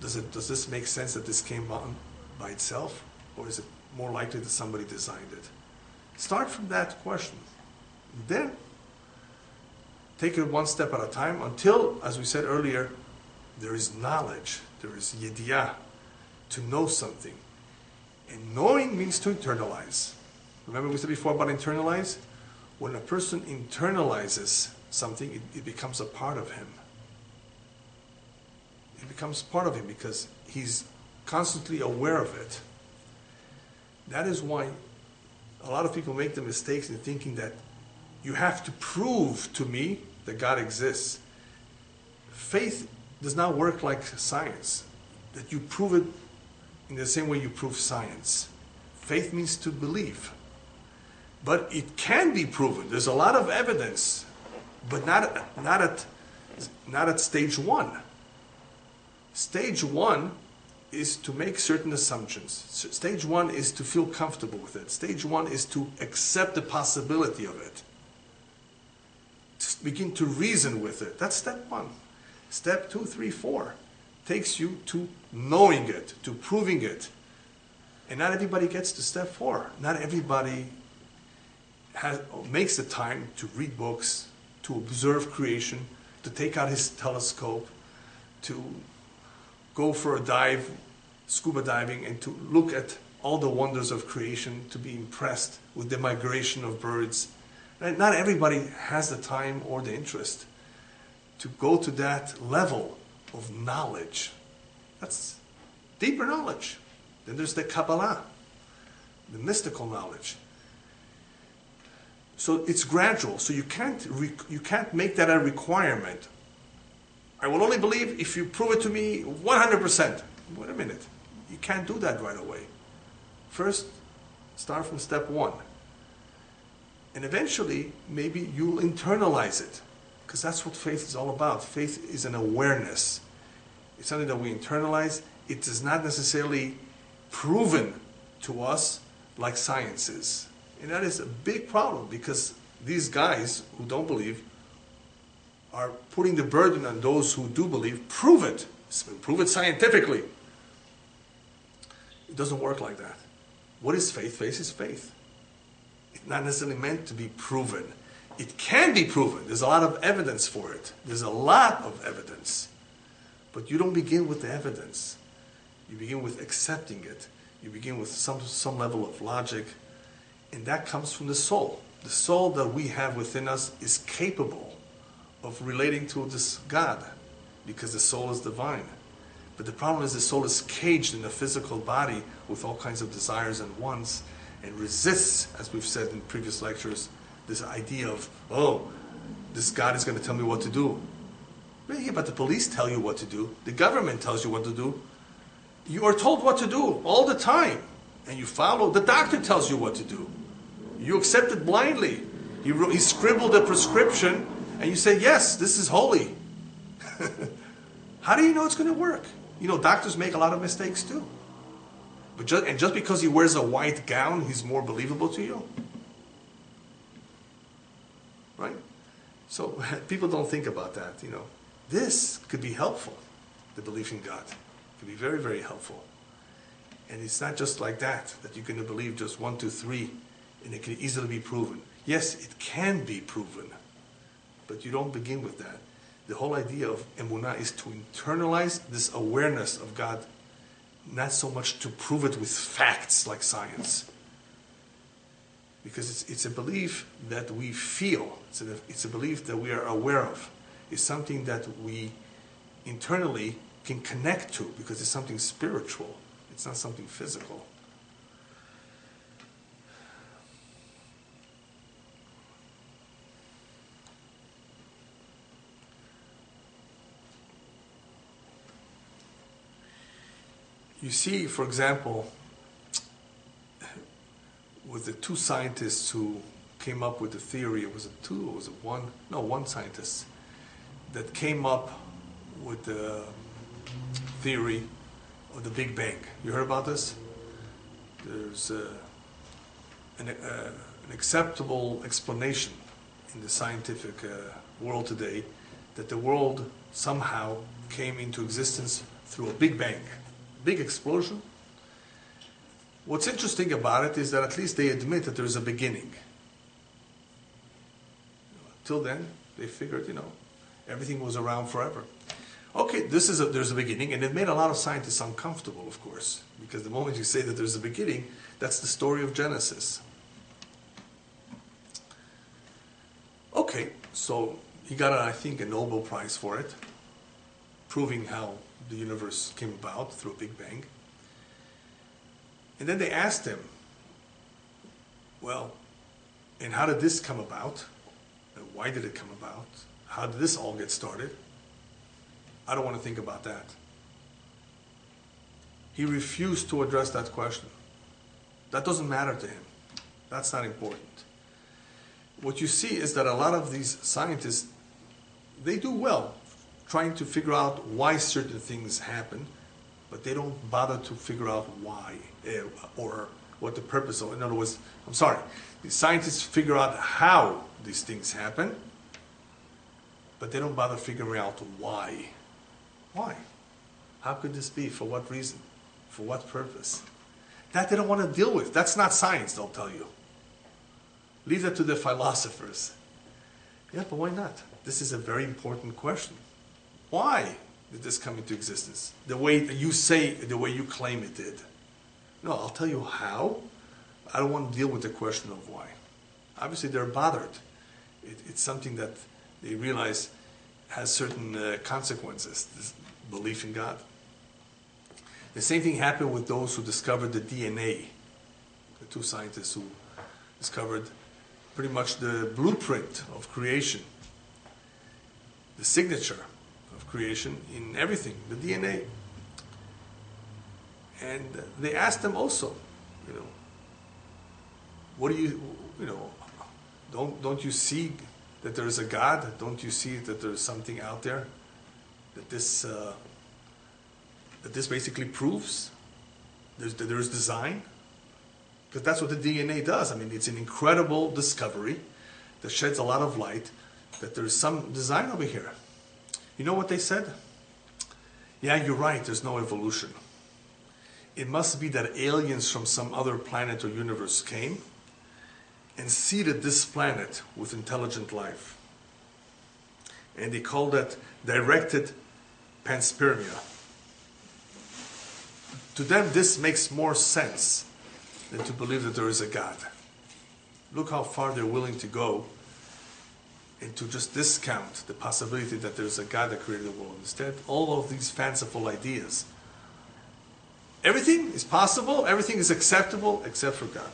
does this make sense that this came on by itself? Or is it more likely that somebody designed it? Start from that question. Then take it one step at a time until, as we said earlier, there is knowledge, there is yediyah, to know something. And knowing means to internalize. Remember we said before about internalize? When a person internalizes something, it becomes a part of him. It becomes part of him because he's constantly aware of it. That is why a lot of people make the mistakes in thinking that you have to prove to me that God exists. Faith does not work like science, that you prove it in the same way you prove science. Faith means to believe. But it can be proven. There's a lot of evidence, but not at stage one. Stage one is to make certain assumptions. Stage one is to feel comfortable with it. Stage one is to accept the possibility of it. To begin to reason with it. That's step one. Step 2, 3, 4 takes you to knowing it, to proving it. And not everybody gets to step 4. Not everybody makes the time to read books, to observe creation, to take out his telescope, to go for a dive, scuba diving, and to look at all the wonders of creation, to be impressed with the migration of birds. Right? Not everybody has the time or the interest to go to that level of knowledge. That's deeper knowledge. Then there's the Kabbalah, the mystical knowledge. So it's gradual. So you can't make that a requirement. I will only believe if you prove it to me 100%. Wait a minute. You can't do that right away. First, start from step one. And eventually, maybe you'll internalize it. Because that's what faith is all about. Faith is an awareness. It's something that we internalize. It is not necessarily proven to us like science is. And that is a big problem, because these guys who don't believe are putting the burden on those who do believe. Prove it. Prove it scientifically. It doesn't work like that. What is faith? Faith is faith. It's not necessarily meant to be proven. It can be proven. There's a lot of evidence for it. There's a lot of evidence. But you don't begin with the evidence. You begin with accepting it. You begin with some level of logic. And that comes from the soul. The soul that we have within us is capable of relating to this God, because the soul is divine. But the problem is the soul is caged in a physical body with all kinds of desires and wants, and resists, as we've said in previous lectures, this idea of, oh, this God is going to tell me what to do. Yeah, but the police tell you what to do. The government tells you what to do. You are told what to do all the time. And you follow. The doctor tells you what to do. You accept it blindly. He scribbled a prescription, and you say, yes, this is holy. How do you know it's going to work? You know, doctors make a lot of mistakes too. But just because he wears a white gown, he's more believable to you? Right? So people don't think about that, you know. This could be helpful, the belief in God. It could be very, very helpful. And it's not just like that you're going to believe just 1, 2, 3, and it can easily be proven. Yes, it can be proven, but you don't begin with that. The whole idea of emunah is to internalize this awareness of God, not so much to prove it with facts like science. Because it's a belief that we feel. It's a belief that we are aware of. It's something that we internally can connect to, because it's something spiritual. It's not something physical. You see, for example, with the two scientists who came up with the theory, one scientist that came up with the theory of the Big Bang. You heard about this? There's an acceptable explanation in the scientific world today that the world somehow came into existence through a Big Bang, big explosion. What's interesting about it is that at least they admit that there's a beginning. Till then, they figured, everything was around forever. Okay, there's a beginning, and it made a lot of scientists uncomfortable, of course, because the moment you say that there's a beginning, that's the story of Genesis. Okay, so he got, I think, a Nobel Prize for it, proving how the universe came about through a Big Bang. And then they asked him, well, and how did this come about? And why did it come about? How did this all get started? I don't want to think about that. He refused to address that question. That doesn't matter to him. That's not important. What you see is that a lot of these scientists, they do well trying to figure out why certain things happen, but they don't bother to figure out why or what the purpose of. In other words, the scientists figure out how these things happen, but they don't bother figuring out why. Why? How could this be? For what reason? For what purpose? That they don't want to deal with. That's not science, they'll tell you. Leave that to the philosophers. Yeah, but why not? This is a very important question. Why did this come into existence? The way you say, the way you claim it did. No, I'll tell you how. I don't want to deal with the question of why. Obviously, they're bothered. It's something that they realize has certain consequences, this belief in God. The same thing happened with those who discovered the DNA. The two scientists who discovered pretty much the blueprint of creation, the signature of creation in everything, the DNA. And they asked them also, what do you don't you see that there is a God? Don't you see that there is something out there that this basically proves that there is design? Because that's what the DNA does. I mean, it's an incredible discovery that sheds a lot of light that there is some design over here. You know what they said? Yeah, you're right, there's no evolution. It must be that aliens from some other planet or universe came and seeded this planet with intelligent life. And they call that directed panspermia. To them, this makes more sense than to believe that there is a God. Look how far they're willing to go and to just discount the possibility that there's a God that created the world. Instead, all of these fanciful ideas. Everything is possible, everything is acceptable except for God.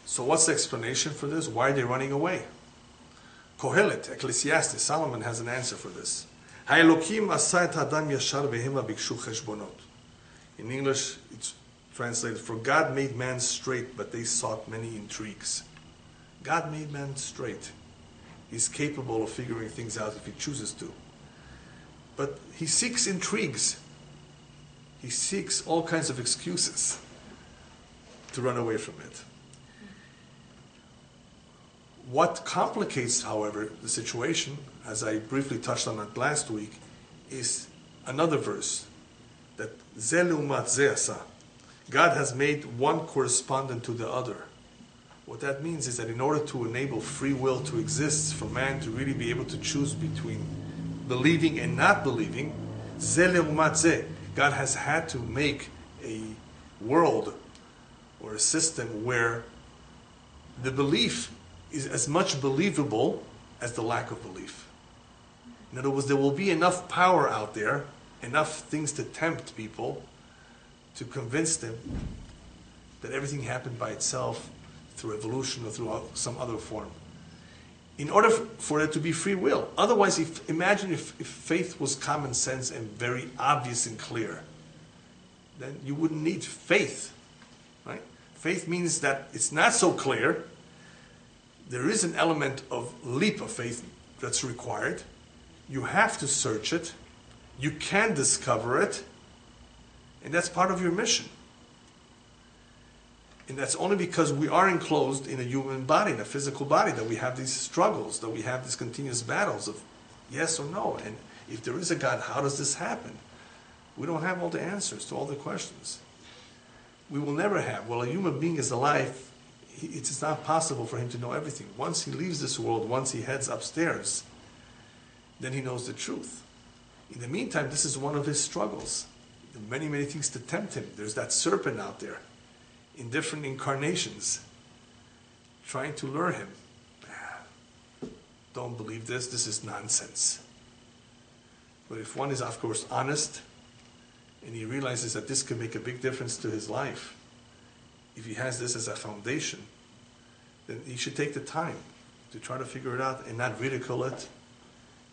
So what's the explanation for this? Why are they running away? Kohelet, Ecclesiastes, Solomon has an answer for this. In English, it's translated, for God made man straight, but they sought many intrigues. God made man straight. He's capable of figuring things out if he chooses to. But he seeks intrigues. He seeks all kinds of excuses to run away from it. What complicates, however, the situation, as I briefly touched on it last week, is another verse, that Zelumat Zeasa. God has made one correspondent to the other. What that means is that in order to enable free will to exist, for man to really be able to choose between believing and not believing, Zelumat Ze, God has had to make a world or a system where the belief is as much believable as the lack of belief. In other words, there will be enough power out there, enough things to tempt people, to convince them that everything happened by itself through evolution or through some other form. In order for there to be free will. Otherwise, imagine if faith was common sense and very obvious and clear. Then you wouldn't need faith. Right? Faith means that it's not so clear. There is an element of leap of faith that's required. You have to search it. You can discover it. And that's part of your mission. And that's only because we are enclosed in a human body, in a physical body, that we have these struggles, that we have these continuous battles of yes or no. And if there is a God, how does this happen? We don't have all the answers to all the questions. We will never have. While a human being is alive, it's not possible for him to know everything. Once he leaves this world, once he heads upstairs, then he knows the truth. In the meantime, this is one of his struggles. There are many, many things to tempt him. There's that serpent out there in different incarnations trying to lure him. Don't believe this. This is nonsense. But if one is, of course, honest and he realizes that this could make a big difference to his life, if he has this as a foundation, then he should take the time to try to figure it out and not ridicule it,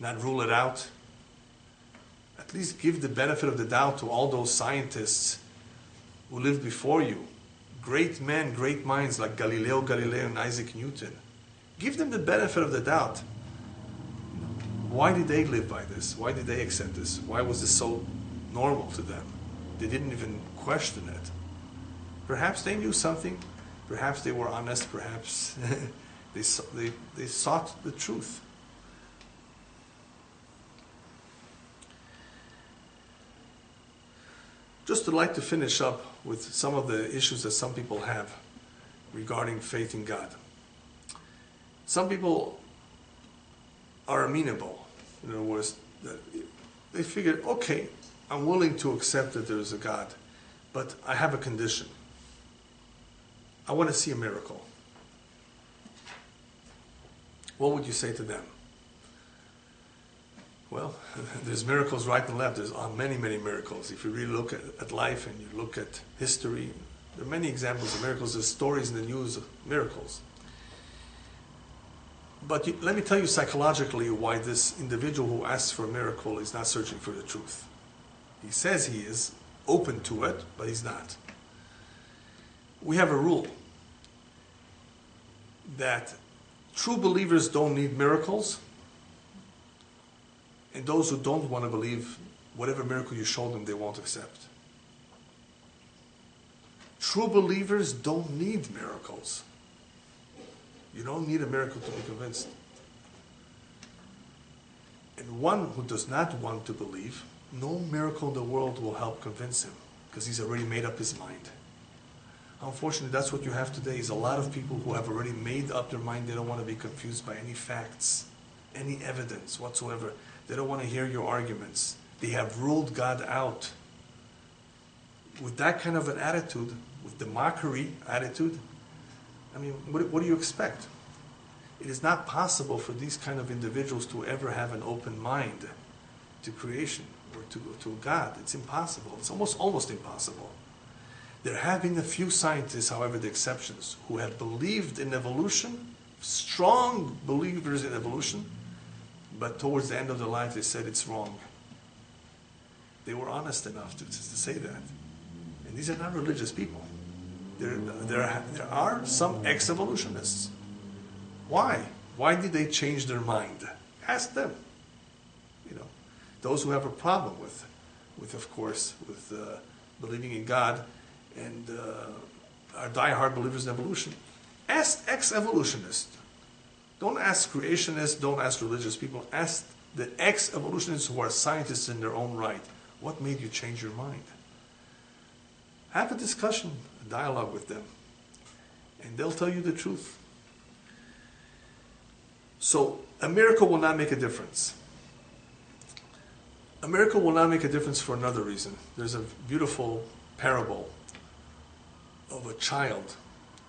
not rule it out. At least give the benefit of the doubt to all those scientists who lived before you. Great men, great minds like Galileo Galilei and Isaac Newton. Give them the benefit of the doubt. Why did they live by this? Why did they accept this? Why was this so normal to them? They didn't even question it. Perhaps they knew something. Perhaps they were honest. Perhaps they sought the truth. Just would like to finish up with some of the issues that some people have regarding faith in God. Some people are amenable. In other words, they figure, okay, I'm willing to accept that there is a God, but I have a condition. I want to see a miracle. What would you say to them? Well, there's miracles right and left. There's many, many miracles. If you really look at life and you look at history, there are many examples of miracles. There's stories in the news of miracles. But let me tell you psychologically why this individual who asks for a miracle is not searching for the truth. He says he is open to it, but he's not. We have a rule that true believers don't need miracles, and those who don't want to believe, whatever miracle you show them, they won't accept. True believers don't need miracles. You don't need a miracle to be convinced. And one who does not want to believe, no miracle in the world will help convince him, because he's already made up his mind. Unfortunately, that's what you have today, is a lot of people who have already made up their mind. They don't want to be confused by any facts, any evidence whatsoever. They don't want to hear your arguments. They have ruled God out. With that kind of an attitude, with the mockery attitude, I mean, what do you expect? It is not possible for these kind of individuals to ever have an open mind to creation or to God. It's impossible. It's almost impossible. There have been a few scientists, however, the exceptions, who have believed in evolution, strong believers in evolution, but towards the end of their life they said it's wrong. They were honest enough to say that. And these are not religious people. There are some ex-evolutionists. Why? Why did they change their mind? Ask them. You know, those who have a problem with of course, with believing in God and are die-hard believers in evolution. Ask ex-evolutionists. Don't ask creationists, don't ask religious people. Ask the ex-evolutionists who are scientists in their own right. What made you change your mind? Have a discussion, a dialogue with them, and they'll tell you the truth. So, a miracle will not make a difference. A miracle will not make a difference for another reason. There's a beautiful parable of a child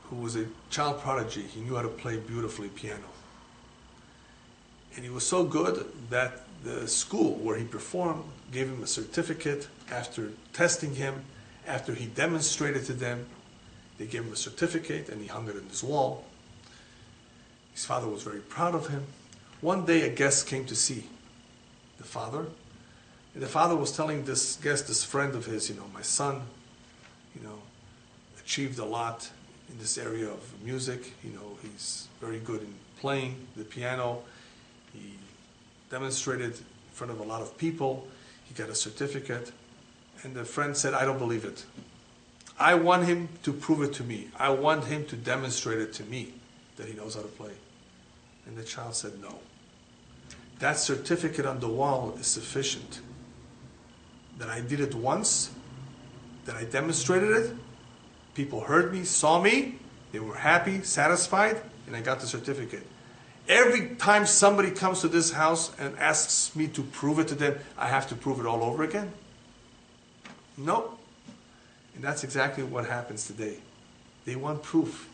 who was a child prodigy. He knew how to play beautifully piano. And he was so good that the school where he performed gave him a certificate after testing him. After he demonstrated to them, they gave him a certificate and he hung it on his wall. His father was very proud of him. One day a guest came to see the father. And the father was telling this guest, this friend of his, my son, achieved a lot in this area of music. He's very good in playing the piano. He demonstrated in front of a lot of people. He got a certificate. And the friend said, I don't believe it. I want him to prove it to me. I want him to demonstrate it to me that he knows how to play. And the child said, no. That certificate on the wall is sufficient. That I did it once, that I demonstrated it, people heard me, saw me, they were happy, satisfied, and I got the certificate. Every time somebody comes to this house and asks me to prove it to them, I have to prove it all over again? No. And that's exactly what happens today. They want proof.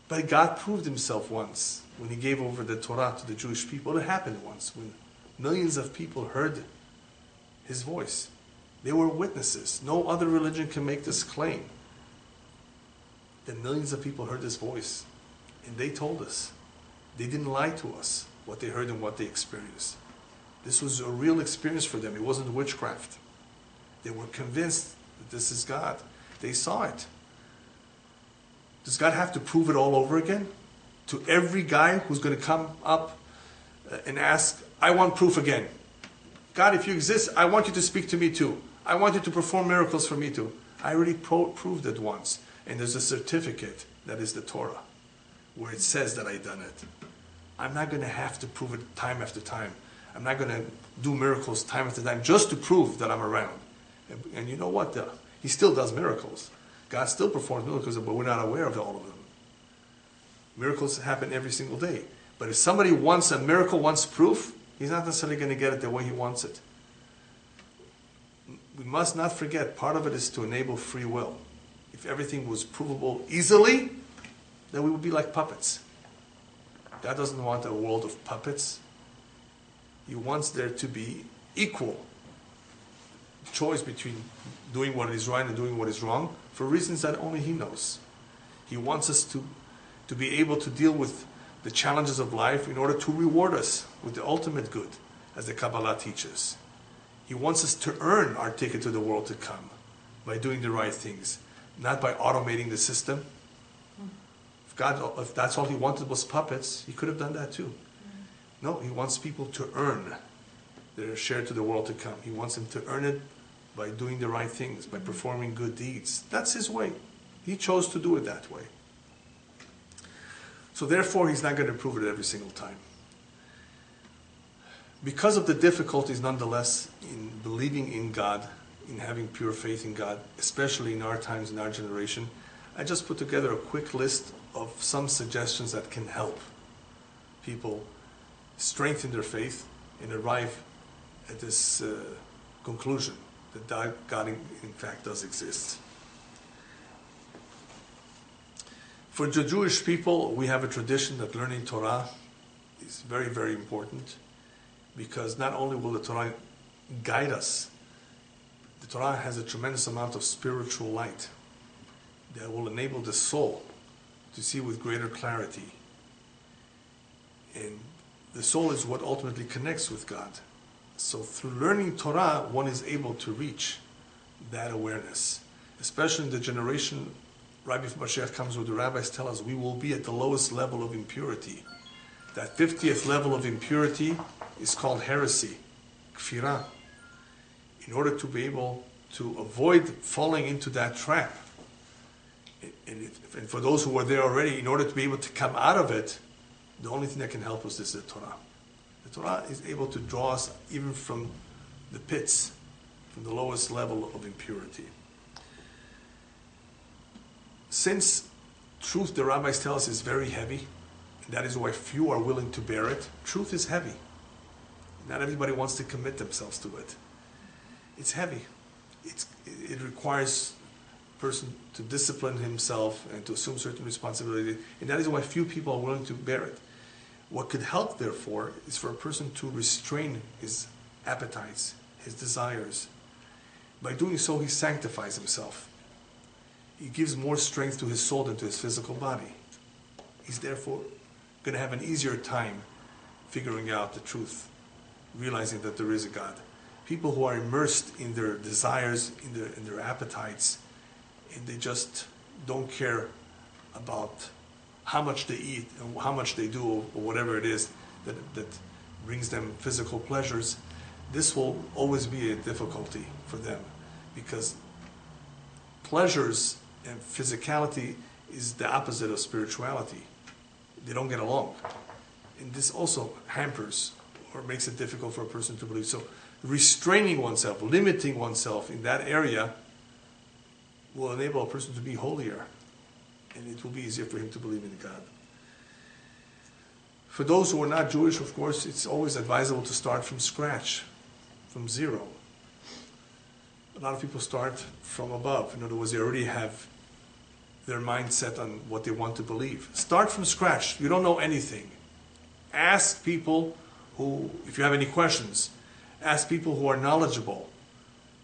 But God proved himself once when he gave over the Torah to the Jewish people. It happened once when millions of people heard his voice. They were witnesses. No other religion can make this claim. That millions of people heard his voice. And they told us. They didn't lie to us, what they heard and what they experienced. This was a real experience for them. It wasn't witchcraft. They were convinced that this is God. They saw it. Does God have to prove it all over again? To every guy who's going to come up and ask, I want proof again. God, if you exist, I want you to speak to me too. I want you to perform miracles for me too. I already proved it once. And there's a certificate that is the Torah, where it says that I've done it. I'm not going to have to prove it time after time. I'm not going to do miracles time after time just to prove that I'm around. And you know what? He still does miracles. God still performs miracles, but we're not aware of all of them. Miracles happen every single day. But if somebody wants a miracle, wants proof, he's not necessarily going to get it the way he wants it. We must not forget, part of it is to enable free will. If everything was provable easily, then we would be like puppets. God doesn't want a world of puppets. He wants there to be equal choice between doing what is right and doing what is wrong for reasons that only He knows. He wants us to be able to deal with the challenges of life in order to reward us with the ultimate good, as the Kabbalah teaches. He wants us to earn our ticket to the world to come by doing the right things, not by automating the system. If that's all He wanted was puppets, He could have done that too. No, He wants people to earn their share to the world to come. He wants them to earn it by doing the right things, by performing good deeds. That's His way. He chose to do it that way. So therefore, He's not going to prove it every single time. Because of the difficulties, nonetheless, in believing in God, in having pure faith in God, especially in our times, in our generation, I just put together a quick list of some suggestions that can help people strengthen their faith and arrive at this conclusion that God in fact does exist. For the Jewish people, we have a tradition that learning Torah is very, very important, because not only will the Torah guide us, the Torah has a tremendous amount of spiritual light that will enable the soul to see with greater clarity. And the soul is what ultimately connects with God. So through learning Torah, one is able to reach that awareness. Especially in the generation right before Mashiach comes, where the rabbis tell us we will be at the lowest level of impurity. That 50th level of impurity is called heresy, kfirah. In order to be able to avoid falling into that trap, and for those who are there already, in order to be able to come out of it, the only thing that can help us is the Torah. The Torah is able to draw us even from the pits, from the lowest level of impurity. Since truth, the rabbis tell us, is very heavy, and that is why few are willing to bear it, truth is heavy. Not everybody wants to commit themselves to it. It's heavy. It requires a person to discipline himself and to assume certain responsibility, and that is why few people are willing to bear it. What could help, therefore, is for a person to restrain his appetites, his desires. By doing so, he sanctifies himself. He gives more strength to his soul than to his physical body. He's therefore going to have an easier time figuring out the truth, realizing that there is a God. People who are immersed in their desires, in their appetites, and they just don't care about how much they eat and how much they do, or whatever it is that brings them physical pleasures, this will always be a difficulty for them, because pleasures and physicality is the opposite of spirituality. They don't get along. And this also hampers or makes it difficult for a person to believe. So restraining oneself, limiting oneself in that area will enable a person to be holier, and it will be easier for him to believe in God. For those who are not Jewish, of course, it's always advisable to start from scratch, from zero. A lot of people start from above. In other words, they already have their mind set on what they want to believe. Start from scratch. You don't know anything. Ask people who, if you have any questions, ask people who are knowledgeable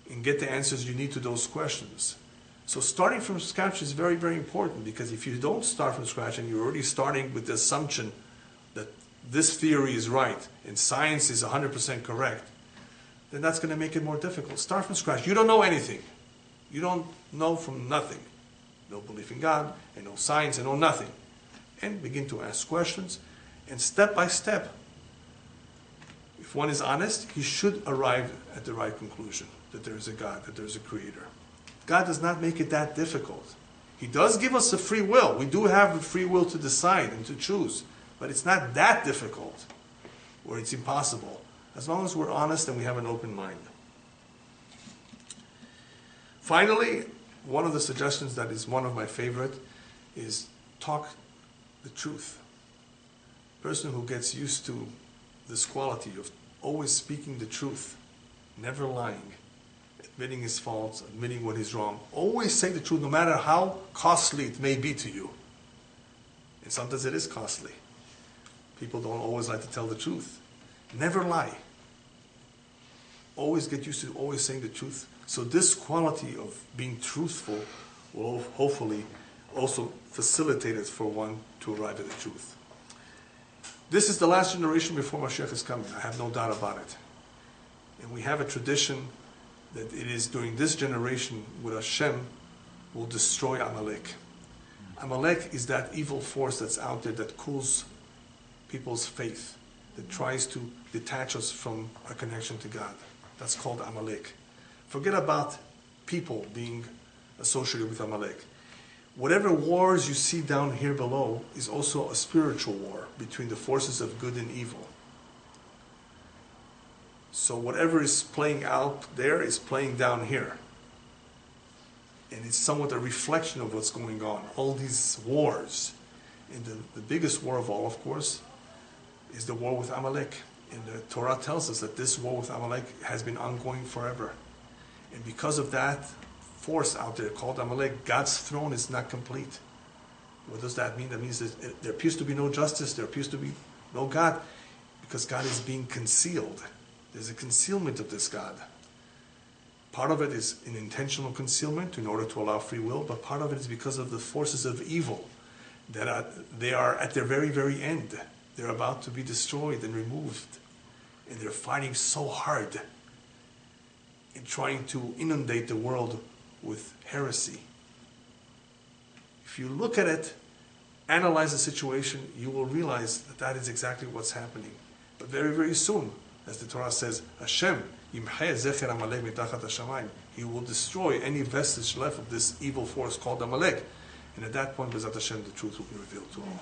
and get the answers you need to those questions. So starting from scratch is very, very important, because if you don't start from scratch and you're already starting with the assumption that this theory is right and science is 100% correct, then that's going to make it more difficult. Start from scratch. You don't know anything. You don't know from nothing. No belief in God, and no science, and no nothing. And begin to ask questions, and step by step, if one is honest, he should arrive at the right conclusion, that there is a God, that there is a Creator. God does not make it that difficult. He does give us a free will. We do have a free will to decide and to choose, but it's not that difficult, or it's impossible, as long as we're honest and we have an open mind. Finally, one of the suggestions that is one of my favorite is talk the truth. Person who gets used to this quality of always speaking the truth, never lying, admitting his faults, admitting what is wrong, always say the truth no matter how costly it may be to you. And sometimes it is costly. People don't always like to tell the truth. Never lie. Always get used to always saying the truth. So this quality of being truthful will hopefully also facilitate it for one to arrive at the truth. This is the last generation before Mashiach is coming. I have no doubt about it. And we have a tradition that it is during this generation where Hashem will destroy Amalek. Amalek is that evil force that's out there that cools people's faith, that tries to detach us from our connection to God. That's called Amalek. Forget about people being associated with Amalek. Whatever wars you see down here below is also a spiritual war between the forces of good and evil. So whatever is playing out there is playing down here. And it's somewhat a reflection of what's going on. All these wars. And the biggest war of all, of course, is the war with Amalek. And the Torah tells us that this war with Amalek has been ongoing forever. And because of that force out there called Amalek, God's throne is not complete. What does that mean? That means that there appears to be no justice, there appears to be no God, because God is being concealed. There's a concealment of this God. Part of it is an intentional concealment in order to allow free will, but part of it is because of the forces of evil that they are at their very, very end. They're about to be destroyed and removed. And they're fighting so hard in trying to inundate the world with heresy. If you look at it, analyze the situation, you will realize that that is exactly what's happening. But very, very soon, as the Torah says, Hashem, yimcheh zecher Amalek mitachat hashamayim. He will destroy any vestige left of this evil force called Amalek. And at that point, B'ezrat Hashem, the truth will be revealed to all.